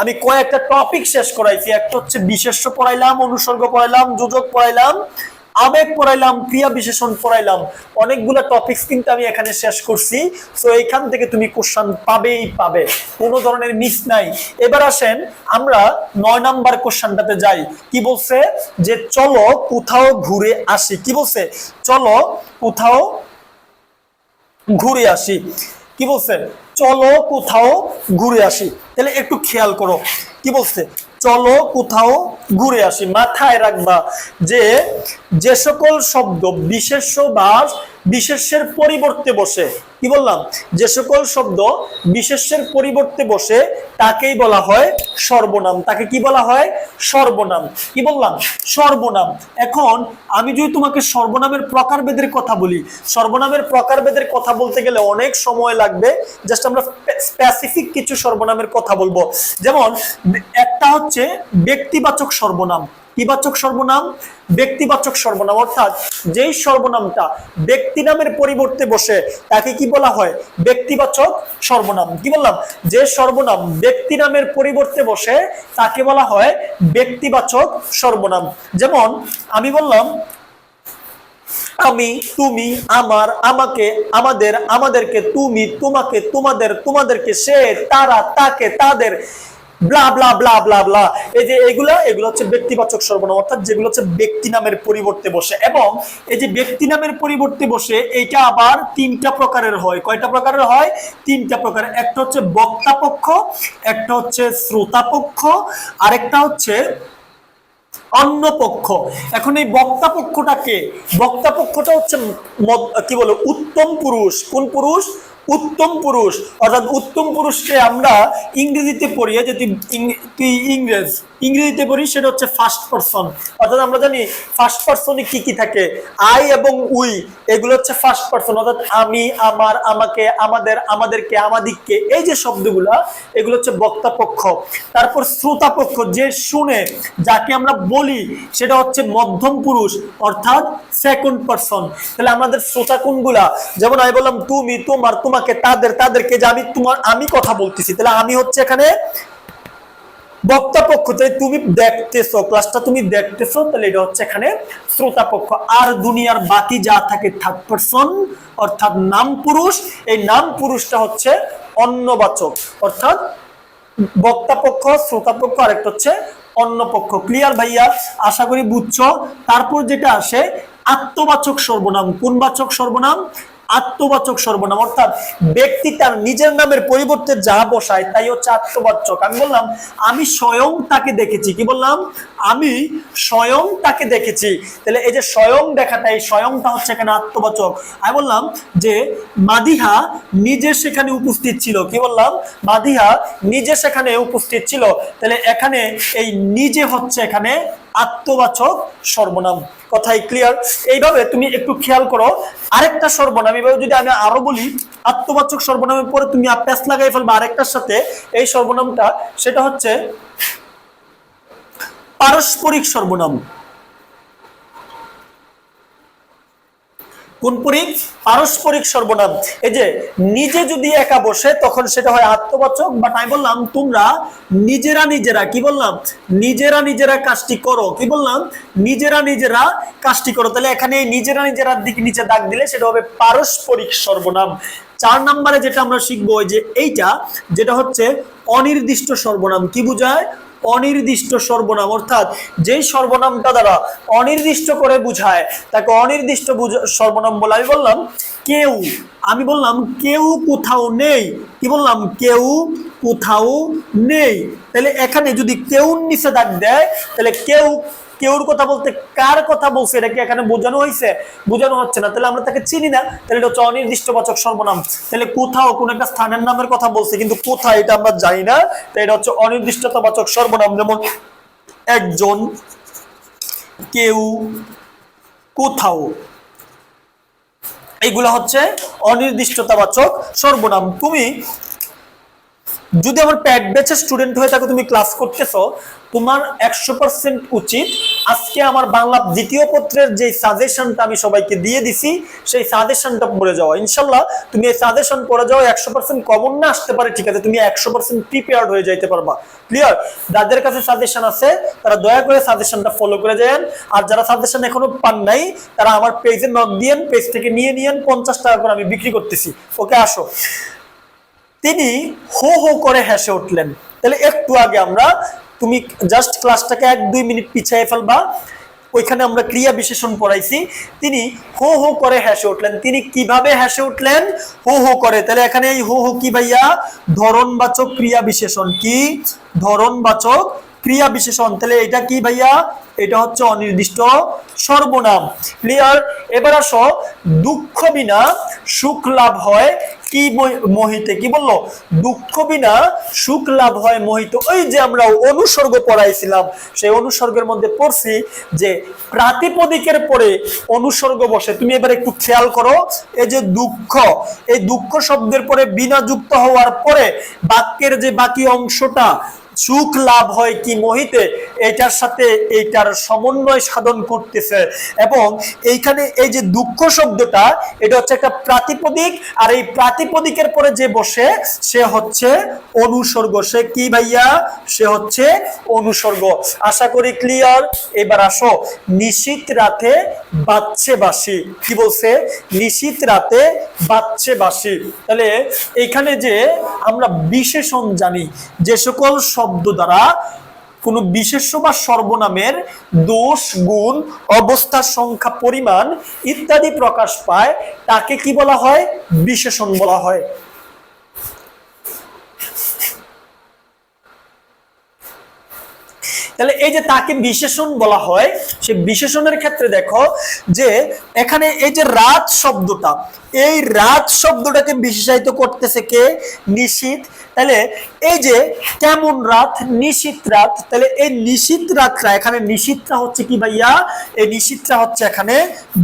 S1: আমি কয়েকটা টপিক শেষ করাইছি। একটা হচ্ছে বিশেষ্য পড়াইলাম, অনুসর্গ পড়াইলাম, যোজক পড়াইলাম, আবেগ পড়াইলাম, ক্রিয়া বিশেষণ পড়াইলাম। অনেকগুলো টপিকস কিন্তু আমি এখানে শেষ করছি। সো এইখান থেকে তুমি কোশ্চেন পাবে, কোনো ধরনের মিস নাই। এবার আসেন আমরা 9 নাম্বার কোশ্চেনটাতে যাই। কি বলছে? যে চলো কোথাও ঘুরে আসি। কি বলছে? চলো কোথাও ঘুরে আসি। কি বলছে? চলো কোথাও ঘুরে আসি। তাহলে একটু খেয়াল করো, কি বলছে? চলো কোথাও ঘুরে আসি। মাথায় রাখবা যে সকল শব্দ বিশেষ্য বা বিশেষ্যের পরিবর্তে বসে, কি বললাম? যে সকল শব্দ বিশেষ্যের পরিবর্তে বসে তাকেই বলা হয় সর্বনাম। তাকে কি বলা হয়? সর্বনাম। কি বললাম? সর্বনাম। এখন আমি যদি তোমাকে সর্বনামের প্রকারভেদের কথা বলি, সর্বনামের প্রকারভেদের কথা বলতে গেলে অনেক সময় লাগবে। জাস্ট আমরা স্পেসিফিক কিছু সর্বনামের কথা বলবো। যেমন একটা হচ্ছে ব্যক্তিবাচক সর্বনাম। কিবাচক সর্বনাম? ব্যক্তিবাচক সর্বনাম। অর্থাৎ যেই সর্বনামটা ব্যক্তি নামের পরিবর্তে বসে তাকে কি বলা হয়? ব্যক্তিবাচক সর্বনাম। কি বললাম? যে সর্বনাম ব্যক্তি নামের পরিবর্তে বসে তাকে বলা হয় ব্যক্তিবাচক সর্বনাম। যেমন আমি বললাম আমি, তুমি, আমার, আমাকে, আমাদের, আমাদেরকে, তুমি, তোমাকে, তোমাদের, তোমাদেরকে, সে, তারা, তাকে, তাদের, ব্লা ব্লা ব্লা ব্লা ব্লা। এই যে এগুলো হচ্ছে ব্যক্তিবাচক সর্বনাম, অর্থাৎ যেগুলো হচ্ছে ব্যক্তি নামের পরিবর্তে বসে। এবং এই যে ব্যক্তি নামের পরিবর্তে বসে এইটা আবার 3টা প্রকারের হয়। কয়টা প্রকারের হয়? 3টা প্রকার। একটা হচ্ছে বক্তা পক্ষ, একটা হচ্ছে শ্রোতা পক্ষ, আরেকটা হচ্ছে অন্য পক্ষ। এখন এই বক্তা পক্ষটা কে? বক্তা পক্ষটা হচ্ছে কি বলে উত্তম পুরুষ। কোন পুরুষ? উত্তম পুরুষ, অর্থাৎ উত্তম পুরুষকে আমরা ইংরেজিতে পড়ি, যে তুই ইংরেজিতে পড়ি, সেটা হচ্ছে ফার্স্ট পারসন। অর্থাৎ আমরা জানি ফার্স্ট পারসনে কি কি থাকে, আই এবং উই, এগুলো হচ্ছে ফার্স্ট পারসন। অর্থাৎ আমি, আমার, আমাকে, আমাদের, আমাদেরকে, আমাদিগকে, এই যে শব্দগুলা, এগুলো হচ্ছে বক্তা পক্ষ। তারপর শ্রোতা পক্ষ, যে শুনে, যাকে আমরা বলি, সেটা হচ্ছে মধ্যম পুরুষ, অর্থাৎ সেকেন্ড পারসন। তাহলে আমাদের শ্রোতা কোনগুলা? যেমন আমি বললাম তুমি, তোমার, তোমাকে, তাদের, তাদেরকে, যে আমি কথা বলতেছি, তাহলে আমি হচ্ছে এখানে বক্তা পক্ষ। তাই তুমি দেখতেছো, ক্লাসটা তুমি দেখতেছো, তাহলে এটা হচ্ছে এখানে শ্রোতা পক্ষ। আর দুনিয়ার বাকি যা থাকে থার্ড পারসন, অর্থাৎ নাম পুরুষ। এই নাম পুরুষটা হচ্ছে অন্যবাচক, অর্থাৎ বক্তা পক্ষ, শ্রোতা পক্ষ, আরেকটা হচ্ছে অন্য পক্ষ। ক্লিয়ার ভাইয়া? আশা করি বুঝছো। তারপর যেটা আসে আত্মবাচক সর্বনাম। কোন বাচক সর্বনাম? আত্মবাচক সর্বনাম। অর্থাৎ ব্যক্তি তার নিজের নামের পরিবর্তে যা বসায় তাই হচ্ছে আত্মবাচক। আমি বললাম আমি স্বয়ং তাকে দেখেছি, কি বললাম? আমি স্বয়ং তাকে দেখেছি। তাহলে এই যে স্বয়ং দেখাটা, এই স্বয়ংটা হচ্ছে এখানে আত্মবাচক। আমি বললাম যে মাদিহা নিজে সেখানে উপস্থিত ছিল, কি বললাম? মাদিহা নিজে সেখানে উপস্থিত ছিল। তাহলে এখানে এই নিজে হচ্ছে এখানে আত্মবাচক সর্বনাম। কথাই ক্লিয়ার? এইভাবে তুমি একটু খেয়াল করো। আরেকটা সর্বনাম, এভাবে যদি আমি আরো বলি, আত্মবাচক সর্বনামের পরে তুমি প্যাচ লাগাই ফেলবে আরেকটার সাথে, এই সর্বনামটা, সেটা হচ্ছে পারস্পরিক সর্বনাম। কোন পরিক? পারস্পরিক সর্বনাম। এই যে নিজে যদি একা বসে তখন সেটা হয় আত্মবাচক। বাট আমি বললাম তোমরা নিজেরা নিজেরা, কি বললাম? নিজেরা নিজেরা কাজটি করো, কি বললাম? নিজেরা নিজেরা কাজটি করো। তাহলে এখানে নিজেরা নিজেরার দিকে নিচে দাগ দিলে সেটা হবে পারস্পরিক সর্বনাম। 4 নম্বরে যেটা আমরা শিখবো, যে এইটা, যেটা হচ্ছে অনির্দিষ্ট সর্বনাম। কি বোঝায়? অনির্দিষ্ট সর্বনাম। অর্থাৎ যেই সর্বনামটা দ্বারা অনির্দিষ্ট করে বুঝায় তাকে অনির্দিষ্ট সর্বনাম বলে। আমি বললাম কেউ, আমি বললাম কেউ কোথাও নেই, কি বললাম? কেউ কোথাও নেই। তাহলে এখানে যদি কেউ নিচে দাগ দেয়, তাহলে কেউ, কেউর কথা বলতে কার কথা বলছে এটা কি এখানে বোঝানো হয়েছে? বোঝানো হচ্ছে না। তাহলে আমরা তাকে চিনি না, তাহলে এটা হচ্ছে অনির্দিষ্টবাচক সর্বনাম। তাহলে কোথাও কোন একটা স্থানের নামের কথা বলছে, কিন্তু কোথায় এটা আমরা জানি না, তাই এটা হচ্ছে অনির্দিষ্টতাবাচক সর্বনাম। যেমন একজন, কেউ, কোথাও, এইগুলা হচ্ছে অনির্দিষ্টতাবাচক সর্বনাম। তুমি যদি আমার প্যাড ব্যাচের স্টুডেন্ট হয়ে থাকো, তুমি ক্লাস করতেছো, তোমার 100% উচিত আজকে আমার বাংলা দ্বিতীয় পত্রের যে সাজেশনটা আমি সবাইকে দিয়ে দিছি, সেই সাজেশনটা পড়ে যাওয়া। ইনশাল্লাহ তুমি এই সাজেশন পড়ে যাও, 100% কমন না আসতে পারে, ঠিক আছে, তুমি 100% প্রিপেয়ার্ড হয়ে যাইতে পারবা। ক্লিয়ার? যাদের কাছে সাজেশন আছে তারা দয়া করে সাজেশনটা ফলো করে যান। আর যারা সাজেশন এখনো পান নাই তারা আমার পেজে নক দিয়েন, পেজ থেকে নিয়ে নিয়েন, 50 টাকা করে আমি বিক্রি করতেছি। ওকে, আসো। তিনি হো হো করে হেসে উঠলেন। তাহলে একটু আগে আমরা, তুমি জাস্ট ক্লাসটাকে 1-2 মিনিট পিছিয়ে ফেলবা, ওইখানে আমরা ক্রিয়া বিশেষণ পড়াইছি। তিনি হো হো করে হেসে উঠলেন। তিনি কিভাবে হেসে উঠলেন? হো হো করে। তাহলে এখানে এই হো হো কি ভাইয়া? ধরনবাচক ক্রিয়া বিশেষণ। কি? ধরনবাচক ক্রিয়া বিশেষণ। তাহলে এটা কি ভাইয়া? এটা হচ্ছে অনির্দিষ্ট সর্বনাম। ক্লিয়ার? এবার আসো, দুঃখ বিনা সুখ লাভ হয় কি মোহিতে। কি বললো? দুঃখ বিনা সুখ লাভ হয় মোহিত। ওই যে আমরা অনুসর্গ পড়াইছিলাম, সেই অনুসর্গের মধ্যে পড়ছি যে প্রাতিপদিকের পরে অনুসর্গ বসে। তুমি এবার একটু খেয়াল করো, এই যে দুঃখ, এই দুঃখ শব্দের পরে বিনা যুক্ত হওয়ার পরে বাক্যের যে বাকি অংশটা, সুখ লাভ হয় কি মোহিতে, এটার সাথে এইটার সমন্বয় সাধন করতেছে। এবং এইখানে এই যে দুঃখ শব্দটা, এটা হচ্ছে একটা প্রাতিপদিক, আর এই প্রাতিপদিকের পরে যে বসে সে হচ্ছে অনুসর্গ। সে কি ভাইয়া? সে হচ্ছে অনুসর্গ। আশা করি ক্লিয়ার। এবার আসো, নিশীথ রাতে বাজছে বাঁশি। কি বলছে? নিশীথ রাতে বাজছে বাঁশি। তাহলে এখানে যে আমরা বিশেষণ জানি, যে সকল শব্দ দ্বারা কোন বিশেষ্য বা সর্বনামের দোষ, গুণ, অবস্থা, সংখ্যা, পরিমাণ ইত্যাদি প্রকাশ পায় তাকে কি বলা হয়? বিশেষণ বলা হয়। তাহলে এই যে তাকে বিশেষণ বলা হয়, সেই বিশেষণের ক্ষেত্রে দেখো যে এখানে এই যে রাত শব্দটা, এই রাত শব্দটাকে বিশেষায়িত করতেছে কে? নিশীথ। তাহলে এই যে কেমন রাত? নিশীথ রাত। তাহলে এই নিশীথ রাতটা, এখানে নিশীথটা হচ্ছে কি ভাইয়া? এই নিশীথটা হচ্ছে এখানে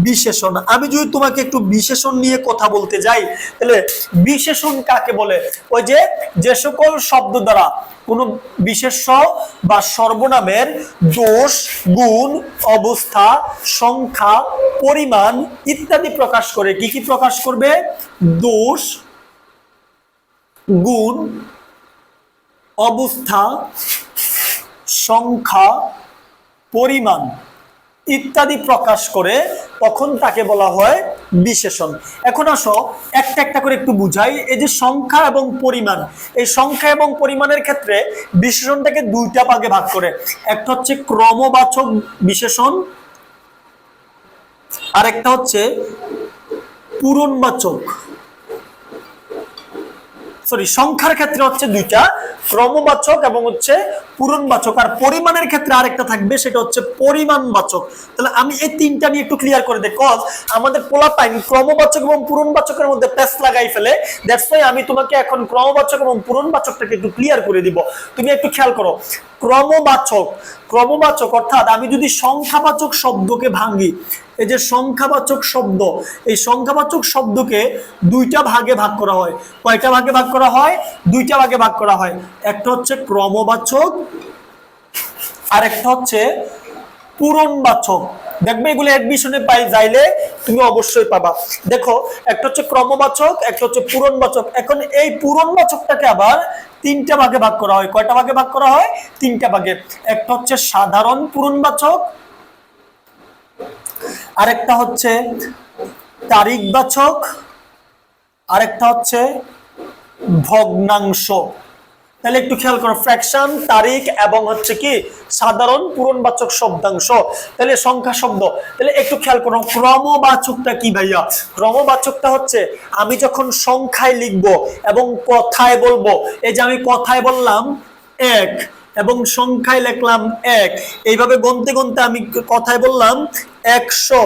S1: বিশেষণ। আমি যদি তোমাকে একটু বিশেষণ নিয়ে কথা বলতে যাই, তাহলে বিশেষণ কাকে বলে? ওই যে সকল শব্দ দ্বারা কোন বিশেষ্য বা সর্বনামের দোষ, গুণ, অবস্থা, সংখ্যা, পরিমাণ ইত্যাদি প্রকাশ করে। কি কি প্রকাশ করবে? দোষ, গুণ, অবস্থা, সংখ্যা, পরিমাণ ইত্যাদি প্রকাশ করে, তখন তাকে বলা হয় বিশেষণ। এখন আসো একটা একটা করে একটু বুঝাই। এই যে সংখ্যা এবং পরিমাণ, এই সংখ্যা এবং পরিমাণের ক্ষেত্রে বিশেষণটাকে দুইটা ভাগে ভাগ করে। একটা হচ্ছে ক্রমবাচক বিশেষণ, আর একটা হচ্ছে পূরণবাচক। সরি, সংখ্যার ক্ষেত্রে হচ্ছে দুইটা, ক্রমবাচক এবং হচ্ছে পূরণবাচক। আর পরিমাণের ক্ষেত্রে আরেকটা থাকবে, সেটা হচ্ছে পরিমাণবাচক। তাহলে আমি এই তিনটা নিয়ে একটু ক্লিয়ার করে দেই, কজ আমাদের পোলাপাইন ক্রমবাচক এবং পূরণবাচকের মধ্যে প্যাচ লাগাই ফেলে। দ্যাটস ওয়াই আমি তোমাকে এখন ক্রমবাচক এবং পূরণবাচকটাকে একটু ক্লিয়ার করে দিব। তুমি একটু খেয়াল করো, ক্রমবাচক, ক্রমবাচক অর্থাৎ আমি যদি সংখ্যাবাচক শব্দকে ভাঙি, এই যে সংখ্যাবাচক শব্দ, এই সংখ্যাবাচক শব্দকে দুইটা ভাগে ভাগ করা হয়। কয়টা ভাগে ভাগ করা হয়? দুইটা ভাগে ভাগ করা হয়। একটা হচ্ছে ক্রমবাচক, আর একটা হচ্ছে পূরণবাচক। দেখবে এগুলো এডমিশনে পাই যাইলে তুমি অবশ্যই পাবা। দেখো, একটা হচ্ছে ক্রমবাচক, একটা হচ্ছে পূরণবাচক। এখন এই পূরণবাচকটাকে আবার তিনটা ভাগে ভাগ করা হয়। কয়টা ভাগে ভাগ করা হয়? তিনটা ভাগে। একটা হচ্ছে সাধারণ পূরণবাচক, আরেকটা হচ্ছে তারিখবাচক, আরেকটা হচ্ছে ভগ্নাংশ। তাহলে একটু খেয়াল করো, ফ্র্যাকশন, তারিখ এবং হচ্ছে কি সাধারণ পূরণবাচক শব্দাংশ। তাহলে সংখ্যা শব্দ। তাহলে একটু খেয়াল করো, ক্রমবাচকটা কি ভাইয়া? ক্রমবাচকটা হচ্ছে আমি যখন সংখ্যায় লিখব এবং কথায় বলবো, এই যে আমি কথায় বললাম 1 এবং সংখ্যায় লিখলাম 1, এইভাবে গনতে গনতে আমি কথায় বললাম 100,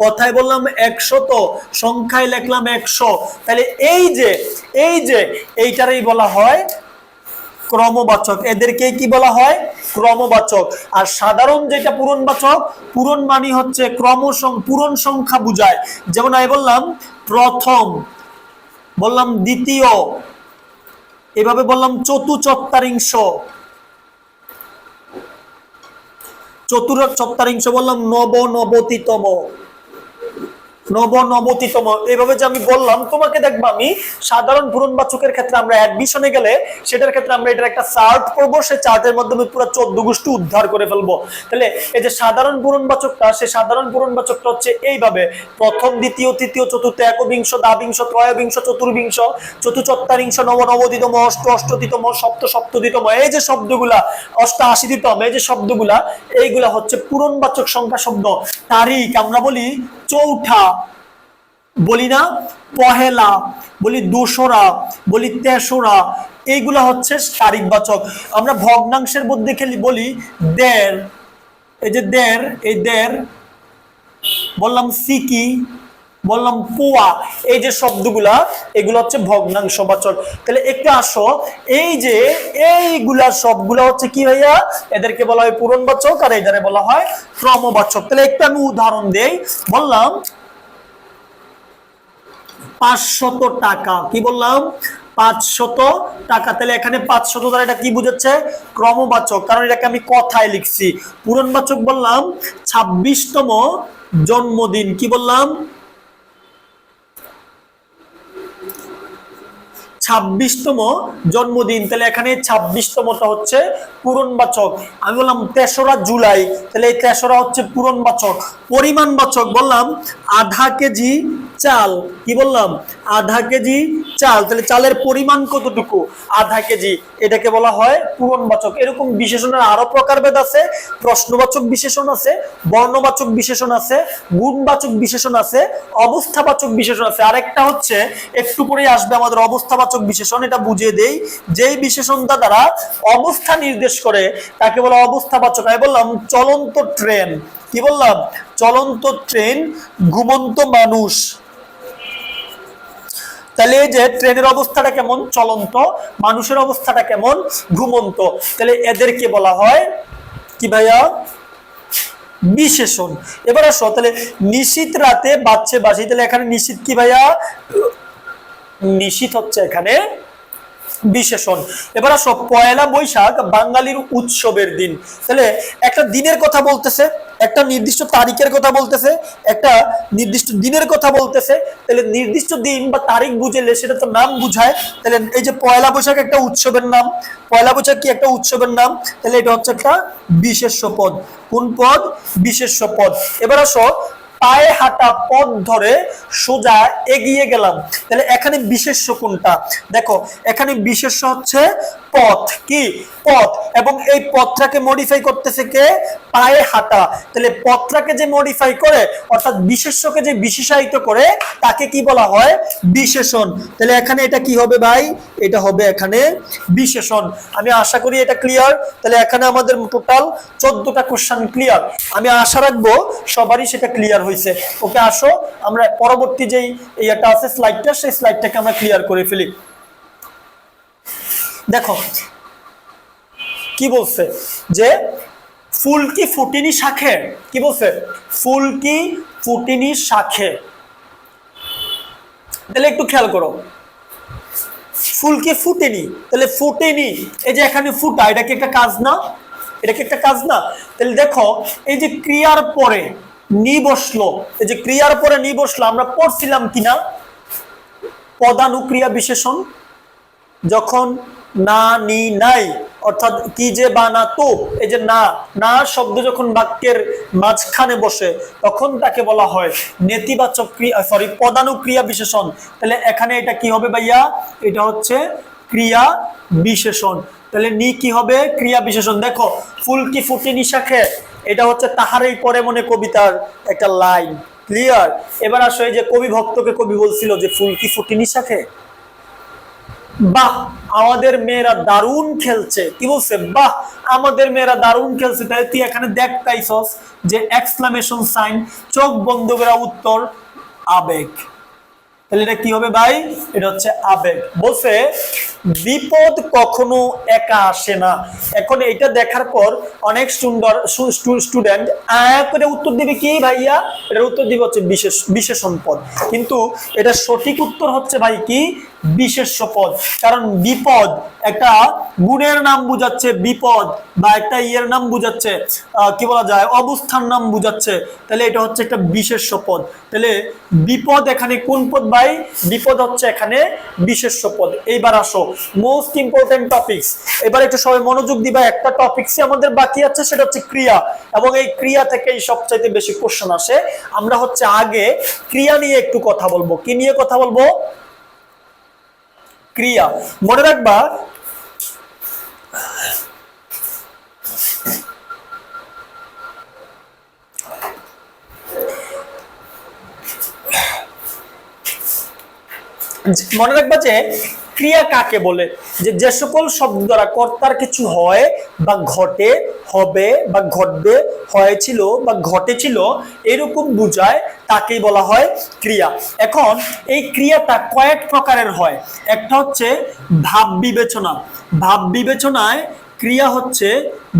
S1: কথায় বললাম 100, সংখ্যায় লিখলাম 100। তাহলে এই যে এইটারই বলা হয় ক্রমবাচক। এদেরকে কি বলা হয়? ক্রমবাচক। আর সাধারণ যেটা পূরণবাচক, পূরণ মানে হচ্ছে পূরণ সংখ্যা বুঝায়। যেমন আমি বললাম প্রথম, বললাম দ্বিতীয়, এভাবে বললাম চতুচত্বারিংশ, বললাম নবনবতিতম, এইভাবে যে আমি বললাম তোমাকে, দেখবা আমি সাধারণ পূরণবাচকের ক্ষেত্রে আমরা অ্যাডমিশনে গেলে সেটার ক্ষেত্রে আমরা এটার একটা চার্ট করব, সেই চার্টের মাধ্যমে পুরো 14 গোষ্ঠী উদ্ধার করে ফেলবো। তাহলে এই যে সাধারণ পূরণবাচকটা, সেই সাধারণ পূরণবাচকটা হচ্ছে এইভাবে প্রথম, দ্বিতীয়, তৃতীয়, চতুর্থ, একবিংশ, দ্বাবিংশ, ত্রয়োবিংশ, চতুর্বিংশ, চতুচত্বারিংশ, নবনবতিতম, অষ্টআশিতম, সপ্তশততম, এই যে শব্দগুলা, অষ্টআশিতম, এই যে শব্দগুলা, এইগুলা হচ্ছে পূরণবাচক সংখ্যা শব্দ। তারিখ আমরা বলি চৌঠা, বলি না পহেলা, বলি দোসরা, বলি তেসরা, এইগুলা হচ্ছে তারিখবাচক। আমরা ভগ্নাংশের মধ্যে বলি দেড়, এই যে দেড়, এই দেড়, বললাম সিকি, বললাম পোয়া, এই যে শব্দগুলা, এগুলো হচ্ছে ভগ্নাংশবাচক। তাহলে একটু আসো, এই যে এইগুলা সবগুলা হচ্ছে কি ভাইয়া? এদেরকে বলা হয় পূরণবাচক, আর এটারে বলা হয় ক্রমবাচক। তাহলে একটু আমি উদাহরণ দেই। বললাম 500 টাকা, কি বললাম? 500 টাকা। তাহলে এখানে 500 দ্বারা এটা কি বুঝাচ্ছে? ক্রমবাচক, কারণ এটাকে আমি কথায় লিখছি। পূরণবাচক বললাম 26তম জন্মদিন, কি বললাম? 26তম জন্মদিন। তাহলে এখানে 26তমটা হচ্ছে পূরণবাচক। আমি বললাম 3রা জুলাই, তাহলে এই 3রা হচ্ছে পূরণবাচক। পরিমাণবাচক বললাম আধা কেজি চাল, কি বললাম? আধা কেজি চাল। তাহলে চালের পরিমাণ কতটুকু? আধা কেজি, এটাকে বলা হয় পূরণবাচক। এরকম বিশেষণের আরো প্রকারভেদ আছে। প্রশ্নবাচক বিশেষণ আছে, বর্ণবাচক বিশেষণ আছে, গুণবাচক বিশেষণ আছে, অবস্থাবাচক বিশেষণ আছে। আরেকটা হচ্ছে একটু পরেই আসবে আমাদের অবস্থাবাচক নেতিবাচক বিশেষণ, এটা বুঝিয়ে দেই। যেই বিশেষণটা দ্বারা অবস্থা নির্দেশ করে তাকে বলা অবস্থাবাচক। আমি বললাম চলন্ত ট্রেন, কি বললাম? চলন্ত ট্রেন, ঘুমন্ত মানুষ। তাহলে এই যে ট্রেনের অবস্থাটা কেমন? চলন্ত। মানুষের অবস্থাটা কেমন? ঘুমন্ত। তাহলে এদেরকে বলা হয় কি ভাইয়া? বিশেষণ। এবার আসো, তাহলে নিশীথ রাতে বাজছে বাঁশি, তাহলে এখানে নিশীথ কি ভাইয়া? নিশীথ হচ্ছে এখানে বিশেষণ। এবার আসো, পয়লা বৈশাখ বাঙালির উৎসবের দিন। তাহলে একটা দিনের কথা বলতেছে, একটা নির্দিষ্ট তারিখের কথা বলতেছে, একটা নির্দিষ্ট দিনের কথা বলতেছে। তাহলে নির্দিষ্ট দিন বা তারিখ বুঝলে সেটা তো নাম বুঝায়। তাহলে এই যে পয়লা বৈশাখ একটা উৎসবের নাম, পয়লা বৈশাখ কি একটা উৎসবের নাম? তাহলে এটা হচ্ছে একটা বিশেষ্য পদ। কোন পদ? বিশেষ্য পদ। এবার আসো, পায়ে হাঁটা পথ ধরে সোজা এগিয়ে গেলাম। তাহলে এখানে বিশেষ্য কোনটা? দেখো এখানে বিশেষ্য হচ্ছে পথ। কি? পথ। এবং এই পথটাকে মডিফাই করতেছে কে? পায়ে হাঁটা। তাহলে পথটাকে যে মডিফাই করে, অর্থাৎ বিশেষ্যকে যে বিশেষায়িত করে, তাকে কি বলা হয়? বিশেষণ। তাহলে এখানে এটা কি হবে ভাই? এটা হবে এখানে বিশেষণ। আমি আশা করি এটা ক্লিয়ার। তাহলে এখানে আমাদের টোটাল 14টা কোশ্চেন ক্লিয়ার। আমি আশা রাখবো সবারই সেটা ক্লিয়ার হয়েছে। ওকে, আসো আমরা পরবর্তী যেই এটা আছে স্লাইডটা, সেই স্লাইডটাকে আমরা ক্লিয়ার করে ফেলি। দেখো কি বলছে, যে ফুল কি ফুটিনি শাখে। কি বলছে? ফুল কি ফুটিনি শাখে। তাহলে একটু খেয়াল করো, ফুল কি ফুটেনি, তাহলে ফুটেনি, এই যে এখানে ফুটা, এটা কি একটা কাজ না? এটা কি একটা কাজ না? তাহলে দেখো এই যে ক্রিয়ার পরে নি বসলো, এই যে ক্রিয়ার পরে নি বসলো, আমরা পড়ছিলাম কিনা পদানুক্রিয়া বিশেষণ। যখন না নি নাই, অর্থাৎ কি যে বা না তো, এই যে না না শব্দ যখন বাক্যের মাঝখানে বসে তখন তাকে বলা হয় নেতিবাচক ক্রিয়া, সরি পদানুক্রিয়া বিশেষণ। তাহলে এখানে এটা কি হবে ভাইয়া? এটা হচ্ছে ক্রিয়া বিশেষণ। তাহলে নি কি হবে? ক্রিয়া বিশেষণ। দেখো ফুল কি ফুটেনি শাখে, এটা হচ্ছে তাহারই পরে মনে কবিতার একটা লাইন। ক্লিয়ার? এবার আসো, এই যে কবি ভক্তকে কবি বলছিল যে ফুল কি ফুটেনি শাখে। বাহ, আমাদের মেয়েরা দারুণ খেলছে। কি বলছে? বাহ, আমাদের মেয়েরা দারুণ খেলছে। তাই তুই এখানে দেখ পাইছস যে এক্সক্লামেশন সাইন, চোখ বন্ধ করা উত্তর, আবেগ। তাহলে এটা কি হবে ভাই? এটা হচ্ছে আবেগ। বলছে বিপদ কখনো একা আসে না। এখন এটা দেখার পর অনেক স্টুডেন্ট করে উত্তর দিবে কি ভাইয়া? এটার উত্তর দিবে হচ্ছে বিশেষণ পদ। কিন্তু এটা সঠিক উত্তর হচ্ছে ভাই কি? বিশেষ্য পদ। কারণ বিপদ একটা গুণের নাম বুঝাচ্ছে, বিপদ বা একটা ইয়ের নাম বুঝাচ্ছে, কি বলা যায়, অবস্থার নাম বুঝাচ্ছে। তাহলে এটা হচ্ছে একটা বিশেষ্য পদ। তাহলে বিপদ এখানে কোন পদ ভাই? বিপদ হচ্ছে এখানে বিশেষ্য পদ। এইবার আসো মোস্ট ইম্পর্টেন্ট টপিকস। এবার একটু সবাই মনোযোগ দিবা, একটা টপিকসই আমাদের বাকি আছে, সেটা হচ্ছে ক্রিয়া। এবং এই ক্রিয়া থেকেই সবচাইতে বেশি কোশ্চেন আসে। আমরা হচ্ছে আগে ক্রিয়া নিয়ে একটু কথা বলবো। কি নিয়ে কথা বলবো? ক্রিয়া। মনে রাখবা যে ক্রিয়া কাকে বলে? যে সকল শব্দ দ্বারা কর্তার কিছু হয় বা ঘটে, হবে বা ঘটবে, হয়েছিল বা ঘটেছিল এরকম বুঝায়, তাকেই বলা হয় ক্রিয়া। এখন এই ক্রিয়াটা কয়েক প্রকারের হয়। একটা হচ্ছে ভাব বিবেচনা। ভাব বিবেচনায় ক্রিয়া হচ্ছে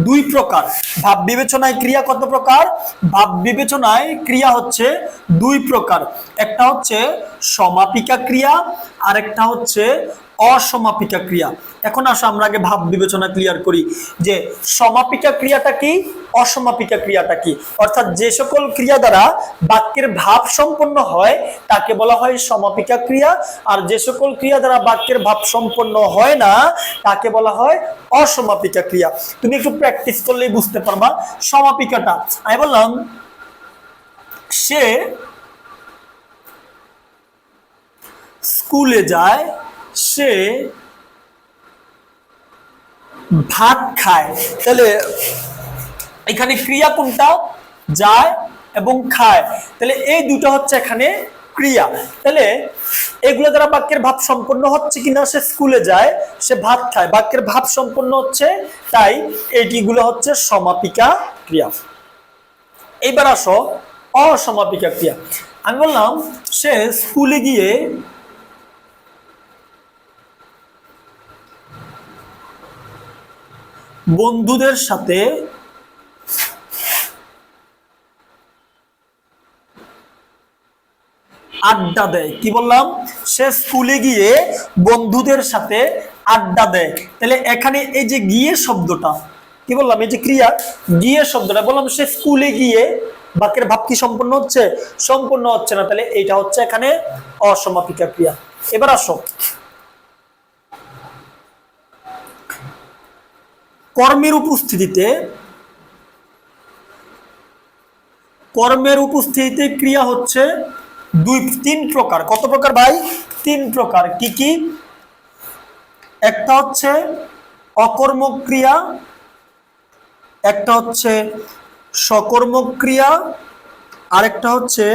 S1: দুই প্রকার। ভাব বিবেচনায় ক্রিয়া কত প্রকার? ভাব বিবেচনায় ক্রিয়া হচ্ছে দুই প্রকার। একটা হচ্ছে সমাপিকা ক্রিয়া, আর একটা হচ্ছে অসমাপিকা ক্রিয়া। এখন আসো আমরা আগে ভাব বিবেচনা ক্লিয়ার করি যে সমাপিকা ক্রিয়াটা কি, অসমাপিকা ক্রিয়াটা কি। অর্থাৎ যে সকল ক্রিয়া দ্বারা বাক্যের ভাব সম্পন্ন হয় তাকে বলা হয় সমাপিকা ক্রিয়া, আর যে সকল ক্রিয়া দ্বারা বাক্যের ভাব সম্পন্ন হয় না তাকে বলা হয় অসমাপিকা ক্রিয়া। তুমি একটু প্র্যাকটিস করলেই বুঝতে পারবা সমাপিকাটা। আমি বললাম সে স্কুলে যায়, সে ভাত খায়। তাহলে এখানে ক্রিয়া কোনটা? যায় এবং খায়। তাহলে এই দুটো হচ্ছে এখানে ক্রিয়া। তাহলে এগুলো দ্বারা বাক্যের ভাব সম্পন্ন হচ্ছে কিনা, সে স্কুলে যায়, সে ভাত খায়, বাক্যের ভাব সম্পন্ন হচ্ছে, তাই এইগুলো হচ্ছে সমাপিকা ক্রিয়া। এইবার আসো অসমাপিকা ক্রিয়া। আমি বললাম সে স্কুলে গিয়ে বন্ধুদের সাথে আড্ডা দেয়। কি বললাম? সে স্কুলে গিয়ে বন্ধুদের সাথে আড্ডা দেয়। তাহলে এখানে এই যে গিয়ে শব্দটা, কি বললাম, এই যে ক্রিয়া গিয়ে শব্দটা, বললাম সে স্কুলে গিয়ে, বাক্যের ভাব কি সম্পূর্ণ হচ্ছে? সম্পূর্ণ হচ্ছে না। তাহলে এইটা হচ্ছে এখানে অসমাপিকা ক্রিয়া। এবার আসো কর্মের উপস্থিতিতে, কর্মের উপস্থিতিতে ক্রিয়া হচ্ছে তিন প্রকার। কত প্রকার ভাই? তিন প্রকার। কি কি? একটা হচ্ছে অকর্মক ক্রিয়া, একটা হচ্ছে সকর্মক ক্রিয়া, আরেকটা হচ্ছে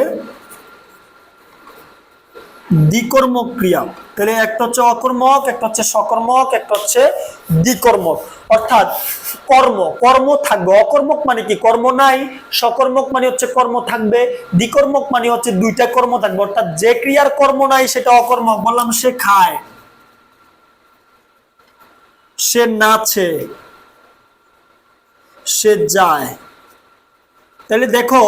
S1: দ্বিকর্মক ক্রিয়া। তাহলে একটা হচ্ছে অকর্মক, একটা হচ্ছে সকর্মক, একটা হচ্ছে দ্বিকর্মক। অর্থাৎ কর্ম, কর্ম থাকবে। অকর্মক মানে কি? কর্ম নাই। সকর্মক মানে হচ্ছে কর্ম থাকবে। দ্বিকর্মক মানে হচ্ছে দুইটা কর্ম থাকবে। অর্থাৎ যে ক্রিয়ার কর্ম নাই সেটা অকর্মক। বললাম সে খায়, সে নাচে, সে যায়। তাহলে দেখো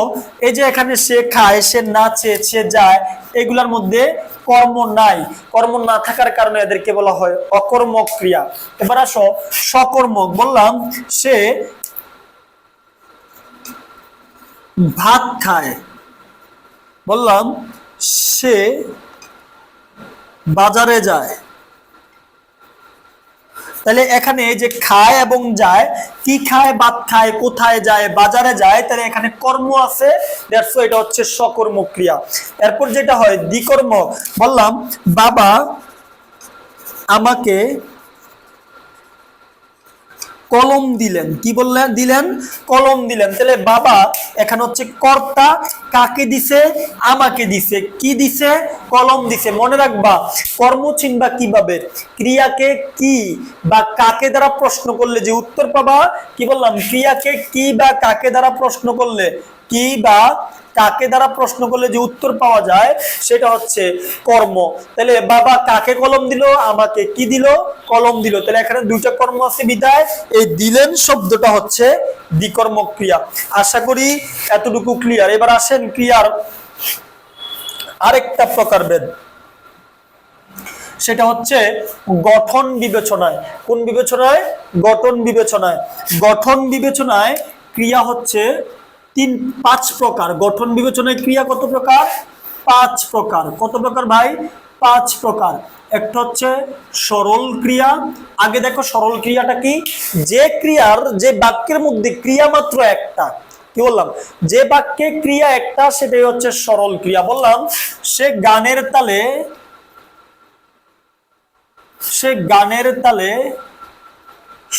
S1: এই যে এখানে সে খায়, সে নাচে, সে যায়, এগুলার মধ্যে কর্ম নাই। কর্ম না থাকার কারণে এদেরকে বলা হয় অকর্মক ক্রিয়া। এবার আসো সকর্মক। বললাম সে ভাত খায়, বললাম সে বাজারে যায়। তাহলে এখানে যে খায় এবং যায়, কি খায়? ভাত খায়। কোথায় যায়? বাজারে যায়। তাহলে এখানে কর্ম আছে, দ্যাটস ওয়াই এটা হচ্ছে সকর্মক ক্রিয়া। এরপর যেটা হয় দ্বিকর্মক, বললাম বাবা আমাকে কলম দিলেন। কি বললেন? দিলেন, কলম দিলেন। তাহলে বাবা এখানে হচ্ছে কর্তা, কাকে দিছে? আমাকে দিছে। কি দিছে? কলম দিছে। মনে রাখবা কর্ম চিনবা কিভাবে? ক্রিয়াকে কি বা কাকে দ্বারা প্রশ্ন করলে যে উত্তর পাবা, কি বললাম, ক্রিয়াকে কি বা কাকে দ্বারা প্রশ্ন করলে, কি বা কাকে দ্বারা প্রশ্ন করলে যে উত্তর পাওয়া যায় সেটা হচ্ছে কর্ম। তাহলে বাবা কাকে কলম দিল? আমাকে। কি দিল? কলম দিল। তাহলে এখানে দুইটা কর্ম আছে বিদায় এই দিলেন শব্দটা হচ্ছে দ্বিকর্মক ক্রিয়া। আশা করি এতটুকু ক্লিয়ার। এবার আসেন ক্রিয়ার আরেকটা প্রকারভেদ, সেটা হচ্ছে গঠন বিবেচনায়। কোন বিবেচনায়? গঠন বিবেচনায়। গঠন বিবেচনায় ক্রিয়া হচ্ছে পাঁচ প্রকার। গঠন বিবেচনায় ক্রিয়া কত প্রকার? পাঁচ প্রকার। কত প্রকার ভাই? পাঁচ প্রকার। একটা হচ্ছে সরল ক্রিয়া। আগে দেখো সরল ক্রিয়াটা কি? যে ক্রিয়ার, যে বাক্যের মধ্যে ক্রিয়া মাত্র একটা। কি বললাম? যে বাক্যে ক্রিয়া একটা সেটাই হচ্ছে সরল ক্রিয়া। বললাম সে গানের তালে, সে গানের তালে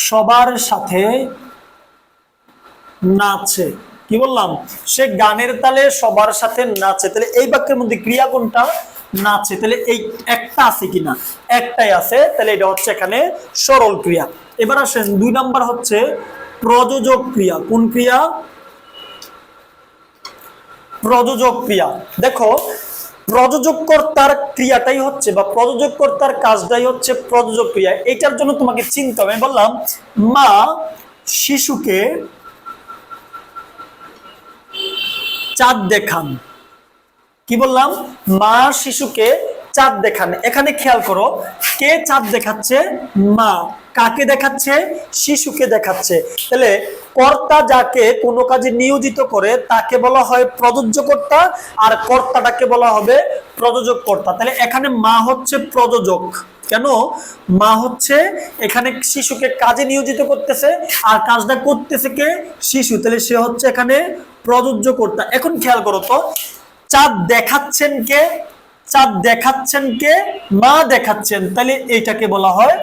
S1: সবার সাথে নাচে। কি বললাম? সে গানের তালে সবার সাথে নাচে। তাহলে এই বাক্যের মধ্যে ক্রিয়া কোনটা? নাচে। তাহলে এই একটা আছে কিনা? একটাই আছে। তাহলে এটা হচ্ছে এখানে সরল ক্রিয়া। এবার আসেন দুই নাম্বার হচ্ছে প্রযোজক ক্রিয়া। কোন ক্রিয়া? প্রযোজক ক্রিয়া। দেখো প্রযোজক কর্তার ক্রিয়াটাই হচ্ছে বা প্রযোজক কর্তার কাজটাই হচ্ছে প্রযোজক ক্রিয়া। এটার জন্য তোমাকে চিনতে হবে। বললাম মা শিশুকে চাঁদ দেখান। কি বললাম? মা শিশুকে চাঁদ দেখান। এখানে খেয়াল করো কে চাঁদ দেখাচ্ছে? মা। কাকে দেখাচ্ছে? শিশুকে দেখাচ্ছে। তাহলে কর্তা যাকে কোনো কাজে নিয়োজিত করে তাকে বলা হয় প্রযোজ্য কর্তা, আর কর্তাটাকে বলা হবে প্রযোজক কর্তা। তাহলে এখানে মা হচ্ছে প্রযোজক। কেন? মা হচ্ছে এখানে শিশুকে কাজে নিয়োজিত করতেছে, আর কাজটা করতেছে কে? শিশু। তাহলে সে হচ্ছে এখানে প্রযোজ্য কর্তা। এখন খেয়াল করো তো চাঁদ দেখাচ্ছেন কে? চাঁদ দেখাচ্ছেন কে? মা দেখাচ্ছেন। তাহলে এইটাকে বলা হয়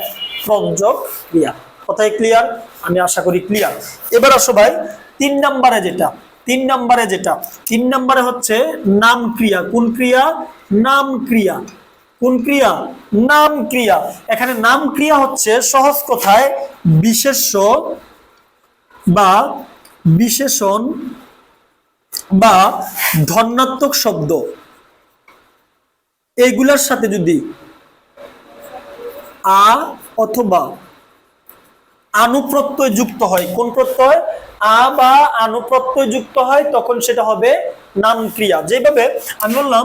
S1: প্রযোজক ক্রিয়া। কথাই ক্লিয়ার? আমি আশা করি ক্লিয়ার। এবার আসো ভাই তিন নম্বরে যেটা, তিন নম্বরে যেটা, তিন নম্বরে হচ্ছে নাম ক্রিয়া। কোন ক্রিয়া? নাম ক্রিয়া। কোন ক্রিয়া? নাম ক্রিয়া। এখানে নাম ক্রিয়া হচ্ছে সহজ কথায় বিশেষ্য বা বিশেষণ বা ধন্যাত্মক শব্দ, এইগুলার সাথে যদি আ অথবা আনুপ্রত্যয় যুক্ত হয়, কোন প্রত্যয়? আ বা আনুপ্রত্যয় যুক্ত হয়, তখন সেটা হবে নাম ক্রিয়া। যেভাবে আমি বললাম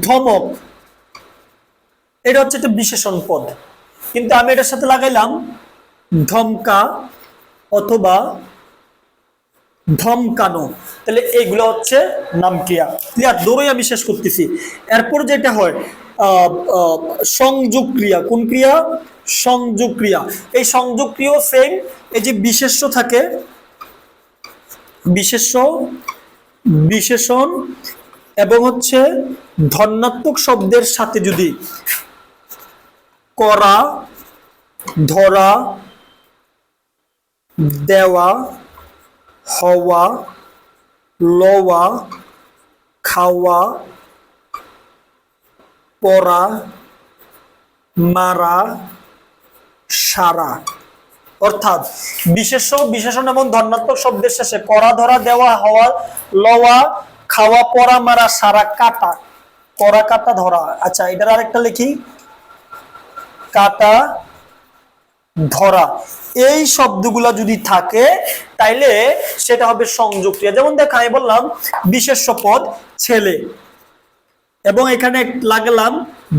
S1: ধমক, এটা হচ্ছে একটা বিশেষণ পদ, কিন্তু আমি এটার সাথে লাগাইলাম ধমকা অথবা ধমকানো, তাহলে এইগুলো হচ্ছে নাম ক্রিয়া। ক্লিয়ার? দৌড়ই আমি শেষ করতেছি। এরপর যেটা হয় সংযোগ ক্রিয়া। কোন ক্রিয়া? সংযোগ ক্রিয়া। এই সংযোগ ক্রিয়া সেম, এই যে বিশেষ্য থাকে, বিশেষ্য, বিশেষণ এবং হচ্ছে ধন্যাত্মক শব্দের সাথে যদি করা, ধরা, দেওয়া, হওয়া, লওয়া, খাওয়া, পড়া, মারা, সারা, অর্থাৎ বিশেষ্য, বিশেষণ এবং ধন্যাত্মক শব্দের শেষে করা, ধরা, দেওয়া, হওয়া, লওয়া, খাওয়া, পড়া, মারা, সারা, কাটা, করা, কাটা, ধরা। আচ্ছা, এটার আরেকটা লিখি, কাটা, ধরা। এই শব্দগুলা যদি থাকে তাইলে সেটা হবে সংযোগ ক্রিয়া। যেমন দেখ, আমি বললাম বিশেষ্য পদ ছেলে এবং এখানে লাগলাম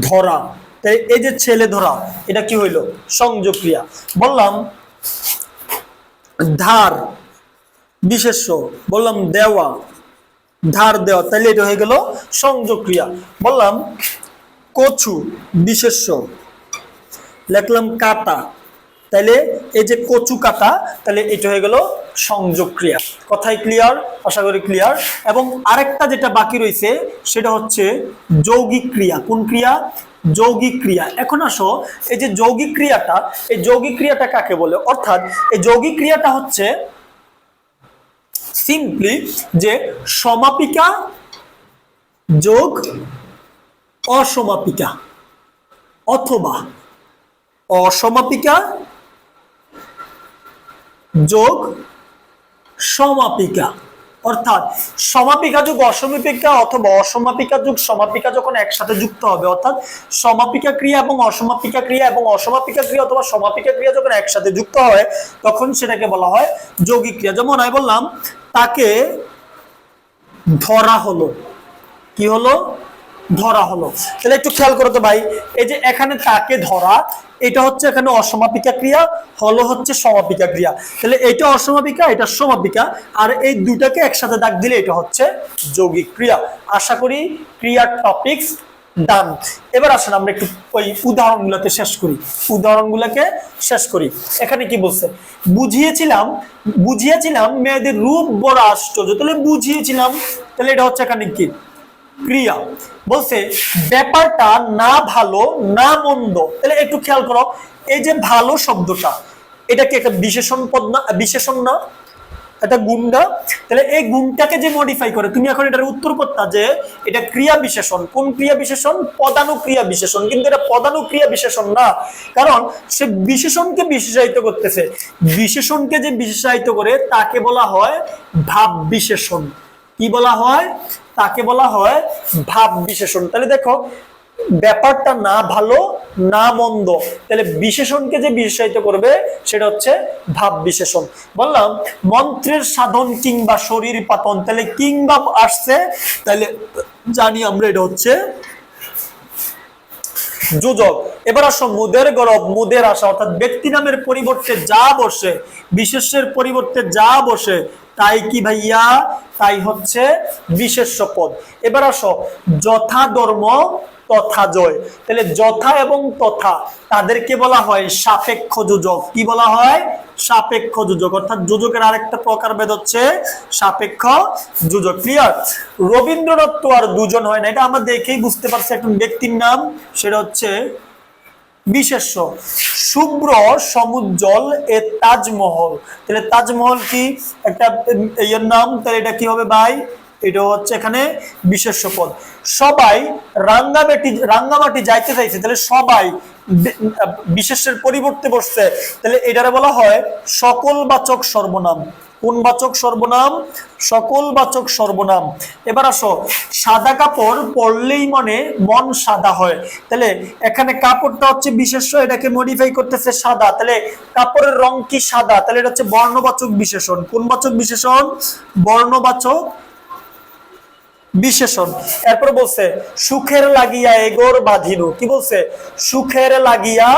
S1: ধরা, তাই এই যে ছেলে ধরা, এটা কি হইল? সংযোগ ক্রিয়া। বললাম ধার, বিশেষ্য, বললাম দেওয়া, ধার দেওয়া, তাইলে এটা হয়ে গেল সংযোগ ক্রিয়া। বললাম কচু, বিশেষ্য, লিখলাম কাটা, তাইলে এই যে কচু কাটা, তাহলে এটা হয়ে গেল সংযোগ ক্রিয়া। কথাই ক্লিয়ার? আশা করি ক্লিয়ার। এবং আরেকটা যেটা বাকি রয়েছে সেটা হচ্ছে যৌগিক ক্রিয়া। কোন ক্রিয়া? যৌগিক ক্রিয়া। এখন আসো, এই যে যৌগিক ক্রিয়াটা, এই যৌগিক ক্রিয়াটা কাকে বলে? অর্থাৎ এই যৌগিক ক্রিয়াটা হচ্ছে সিম্পলি যে সমাপিকা যোগ অসমাপিকা অথবা অসমাপিকা যোগ সমাপিকা, অর্থাৎ সমাপিকা যোগ অসমাপিকা অথবা অসমাপিকা যোগ সমাপিকা যখন একসাথে যুক্ত হবে, অর্থাৎ সমাপিকা ক্রিয়া এবং অসমাপিকা ক্রিয়া এবং অসমাপিকা ক্রিয়া অথবা সমাপিকা ক্রিয়া যখন একসাথে যুক্ত হয় তখন সেটাকে বলা হয় যৌগিক ক্রিয়া। যেমন আমি বললাম তাকে ধরা হলো, কি হলো? ধরা হলো। তাহলে একটু খেয়াল করো তো ভাই, এই যে এখানে তাকে ধরা, এটা হচ্ছে এখানে অসমাপিকা ক্রিয়া, হলো হচ্ছে সমাপিকা ক্রিয়া। তাহলে এটা অসমাপিকা, এটা সমাপিকা, আর এই দুটাকে একসাথে দাগ দিলে এটা হচ্ছে যৌগিক ক্রিয়া। আশা করি ক্রিয়ার টপিকস ডান। এবার আসেন আমরা একটু ওই উদাহরণগুলোকে শেষ করি, উদাহরণগুলোকে শেষ করি। এখানে কি বলছে? বুঝিয়েছিলাম মেয়েদের রূপ বড় আশ্চর্য, তাহলে বুঝিয়েছিলাম, তাহলে এটা হচ্ছে এখানে কি? ক্রিয়া। বলছে ব্যাপারটা না ভালো না মন্দ, তাহলে একটু খেয়াল করো, এই যে ভালো শব্দটা, এটা কি একটা বিশেষণ পদ না? বিশেষণ না? এটা গুণ না? তাহলে এই গুণটাকে যে মডিফাই করে, তুমি এখন এটার উত্তর করতা যে এটা ক্রিয়া বিশেষণ। কোন ক্রিয়া বিশেষণ? পদানুক্রিয়া বিশেষণ। কিন্তু এটা পদানুক্রিয়া বিশেষণ না, কারণ সে বিশেষণকে বিশেষায়িত করতেছে। বিশেষণকে যে বিশেষায়িত করে তাকে বলা হয় ভাব বিশেষণ। কি বলা হয়? তাকে বলা হয় ভাব বিশেষণ। তাহলে দেখো, ব্যাপারটা না ভালো না মন্দ, তাহলে বিশেষণকে যে বিশেষায়িত করবে সেটা হচ্ছে ভাব বিশেষণ। বললাম মন্ত্রের সাধন কিংবা শরীর পাতন, তাহলে কিংবা আসছে, তাহলে জানি আমরা এটা হচ্ছে যোজক। এবার আসো মুদের গরব মুদের আশা, অর্থাৎ ব্যক্তি নামের পরিবর্তে যা বসে, বিশেষ্যের পরিবর্তে যা বসে তাই কি ভাইয়া? তাই হচ্ছে বিশেষ্য পদ। এবার আসো যথা ধর্ম তথা জয়, তাহলে যথা এবং তথা তাদেরকে বলা হয় সাপেক্ষ যোজক। কি বলা হয়? সাপেক্ষ যোজক। অর্থাৎ যোজকের আরেকটা প্রকারভেদ হচ্ছে সাপেক্ষ যোজক। ক্লিয়ার? রবীন্দ্রনাথ তো আর দুজন হয় না, এটা আমরা দেখেই বুঝতে পারছি একজন ব্যক্তির নাম, সেটা হচ্ছে বিশেষ্য। শুভ্র সমুজ্জ্বল তাজমহল, তাহলে তাজমহল কি একটা এর নাম, তাহলে এটা কি হবে ভাই? এটা হচ্ছে এখানে বিশেষ্য পদ। সবাই রাঙ্গামাটি যাইতে চাইছে, তাহলে সবাই বিশেষের পরিবর্তে বসছে, তাহলে এটারে বলা হয় সকলবাচক সর্বনাম। কোন বাচক সর্বনাম? সকলবাচক সর্বনাম। এবার আসো, সাদা কাপড় পরলেই মন সাদা হয়, তাহলে এখানে কাপড়টা হচ্ছে বিশেষ্য, এটাকে মডিফাই করতেছে সাদা, তাহলে কাপড়ের রং কি সাদা, তাহলে এটা হচ্ছে বর্ণবাচক বিশেষণ। কোন বাচক বিশেষণ? বর্ণবাচক বিশেষণ। এরপর বলছে সুখের লাগিয়া এগোর বাঁধিনু, কি বলছে? সুখের লাগিয়া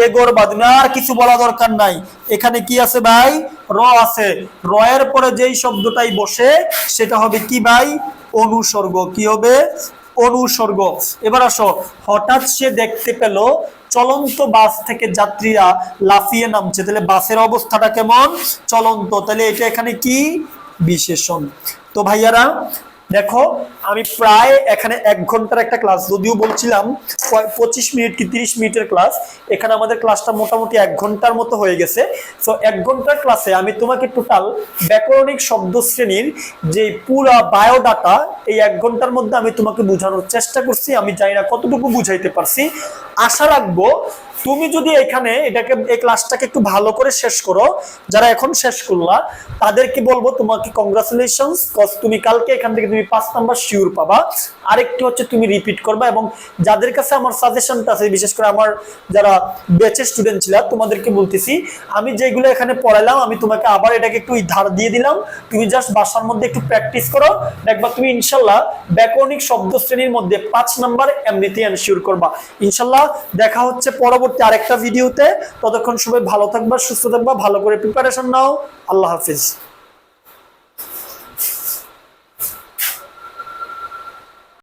S1: এগোর বাঁধিনু, আর কিছু বলা দরকার নাই। এখানে কি আছে ভাই? র আছে, র এর পরে যেই শব্দটাই বসে সেটা হবে কি ভাই? অনুসর্গ। কি হবে? অনুসর্গ। এবার আসো, হঠাৎ সে দেখতে পেল চলন্ত বাস থেকে যাত্রীরা লাফিয়ে নামছে, তাহলে বাসের অবস্থাটা কেমন? চলন্ত, তাহলে এটা এখানে কি? বিশেষণ। তো ভাইয়ারা দেখো, আমি প্রায় এখানে 1 ঘন্টার একটা ক্লাস, যদিও বলছিলাম 25 মিনিট কি 30 মিনিটের ক্লাস, এখানে আমাদের ক্লাসটা মোটামুটি 1 ঘন্টার মতো হয়ে গেছে। তো 1 ঘন্টার ক্লাসে আমি তোমাকে টোটাল ব্যাকরণিক শব্দ শ্রেণীর যে পুরা বায়োডাটা এই 1 ঘন্টার মধ্যে আমি তোমাকে বোঝানোর চেষ্টা করছি। আমি জানি না কতটুকু বুঝাইতে পারছি। আশা রাখবো তুমি যদি এখানে এই ক্লাসটাকে একটু ভালো করে শেষ করো, যারা এখন শেষ করলা তাদেরকে বলবো তোমাকে কংগ্রাচুলেশনস, কজ তুমি কালকে এখান থেকে তুমি 5 নাম্বার শিওর পাবা। আরেকটি হচ্ছে তুমি রিপিট করবা, এবং যাদের কাছে আমার সাজেশনটা আছে, বিশেষ করে আমার যারা ব্যাচের স্টুডেন্ট ছিল তোমাদেরকে বলতেছি, আমি যেগুলো এখানে পড়াইলাম আমি তোমাকে আবার এটাকে একটু ধার দিয়ে দিলাম, তুমি জাস্ট বাসার মধ্যে একটু প্র্যাকটিস করো, দেখবা তুমি ইনশাল্লাহ ব্যাকরণিক শব্দ শ্রেণীর মধ্যে 5 নাম্বার এমনিতে এনশিওর করবা ইনশাল্লাহ। দেখা হচ্ছে পরবর্তী আরেকটা ভিডিওতে। ততক্ষণ সবাই ভালো থাকবা, সুস্থ থাকবা, ভালো করে প্রিপারেশন নাও। আল্লাহ হাফিজ।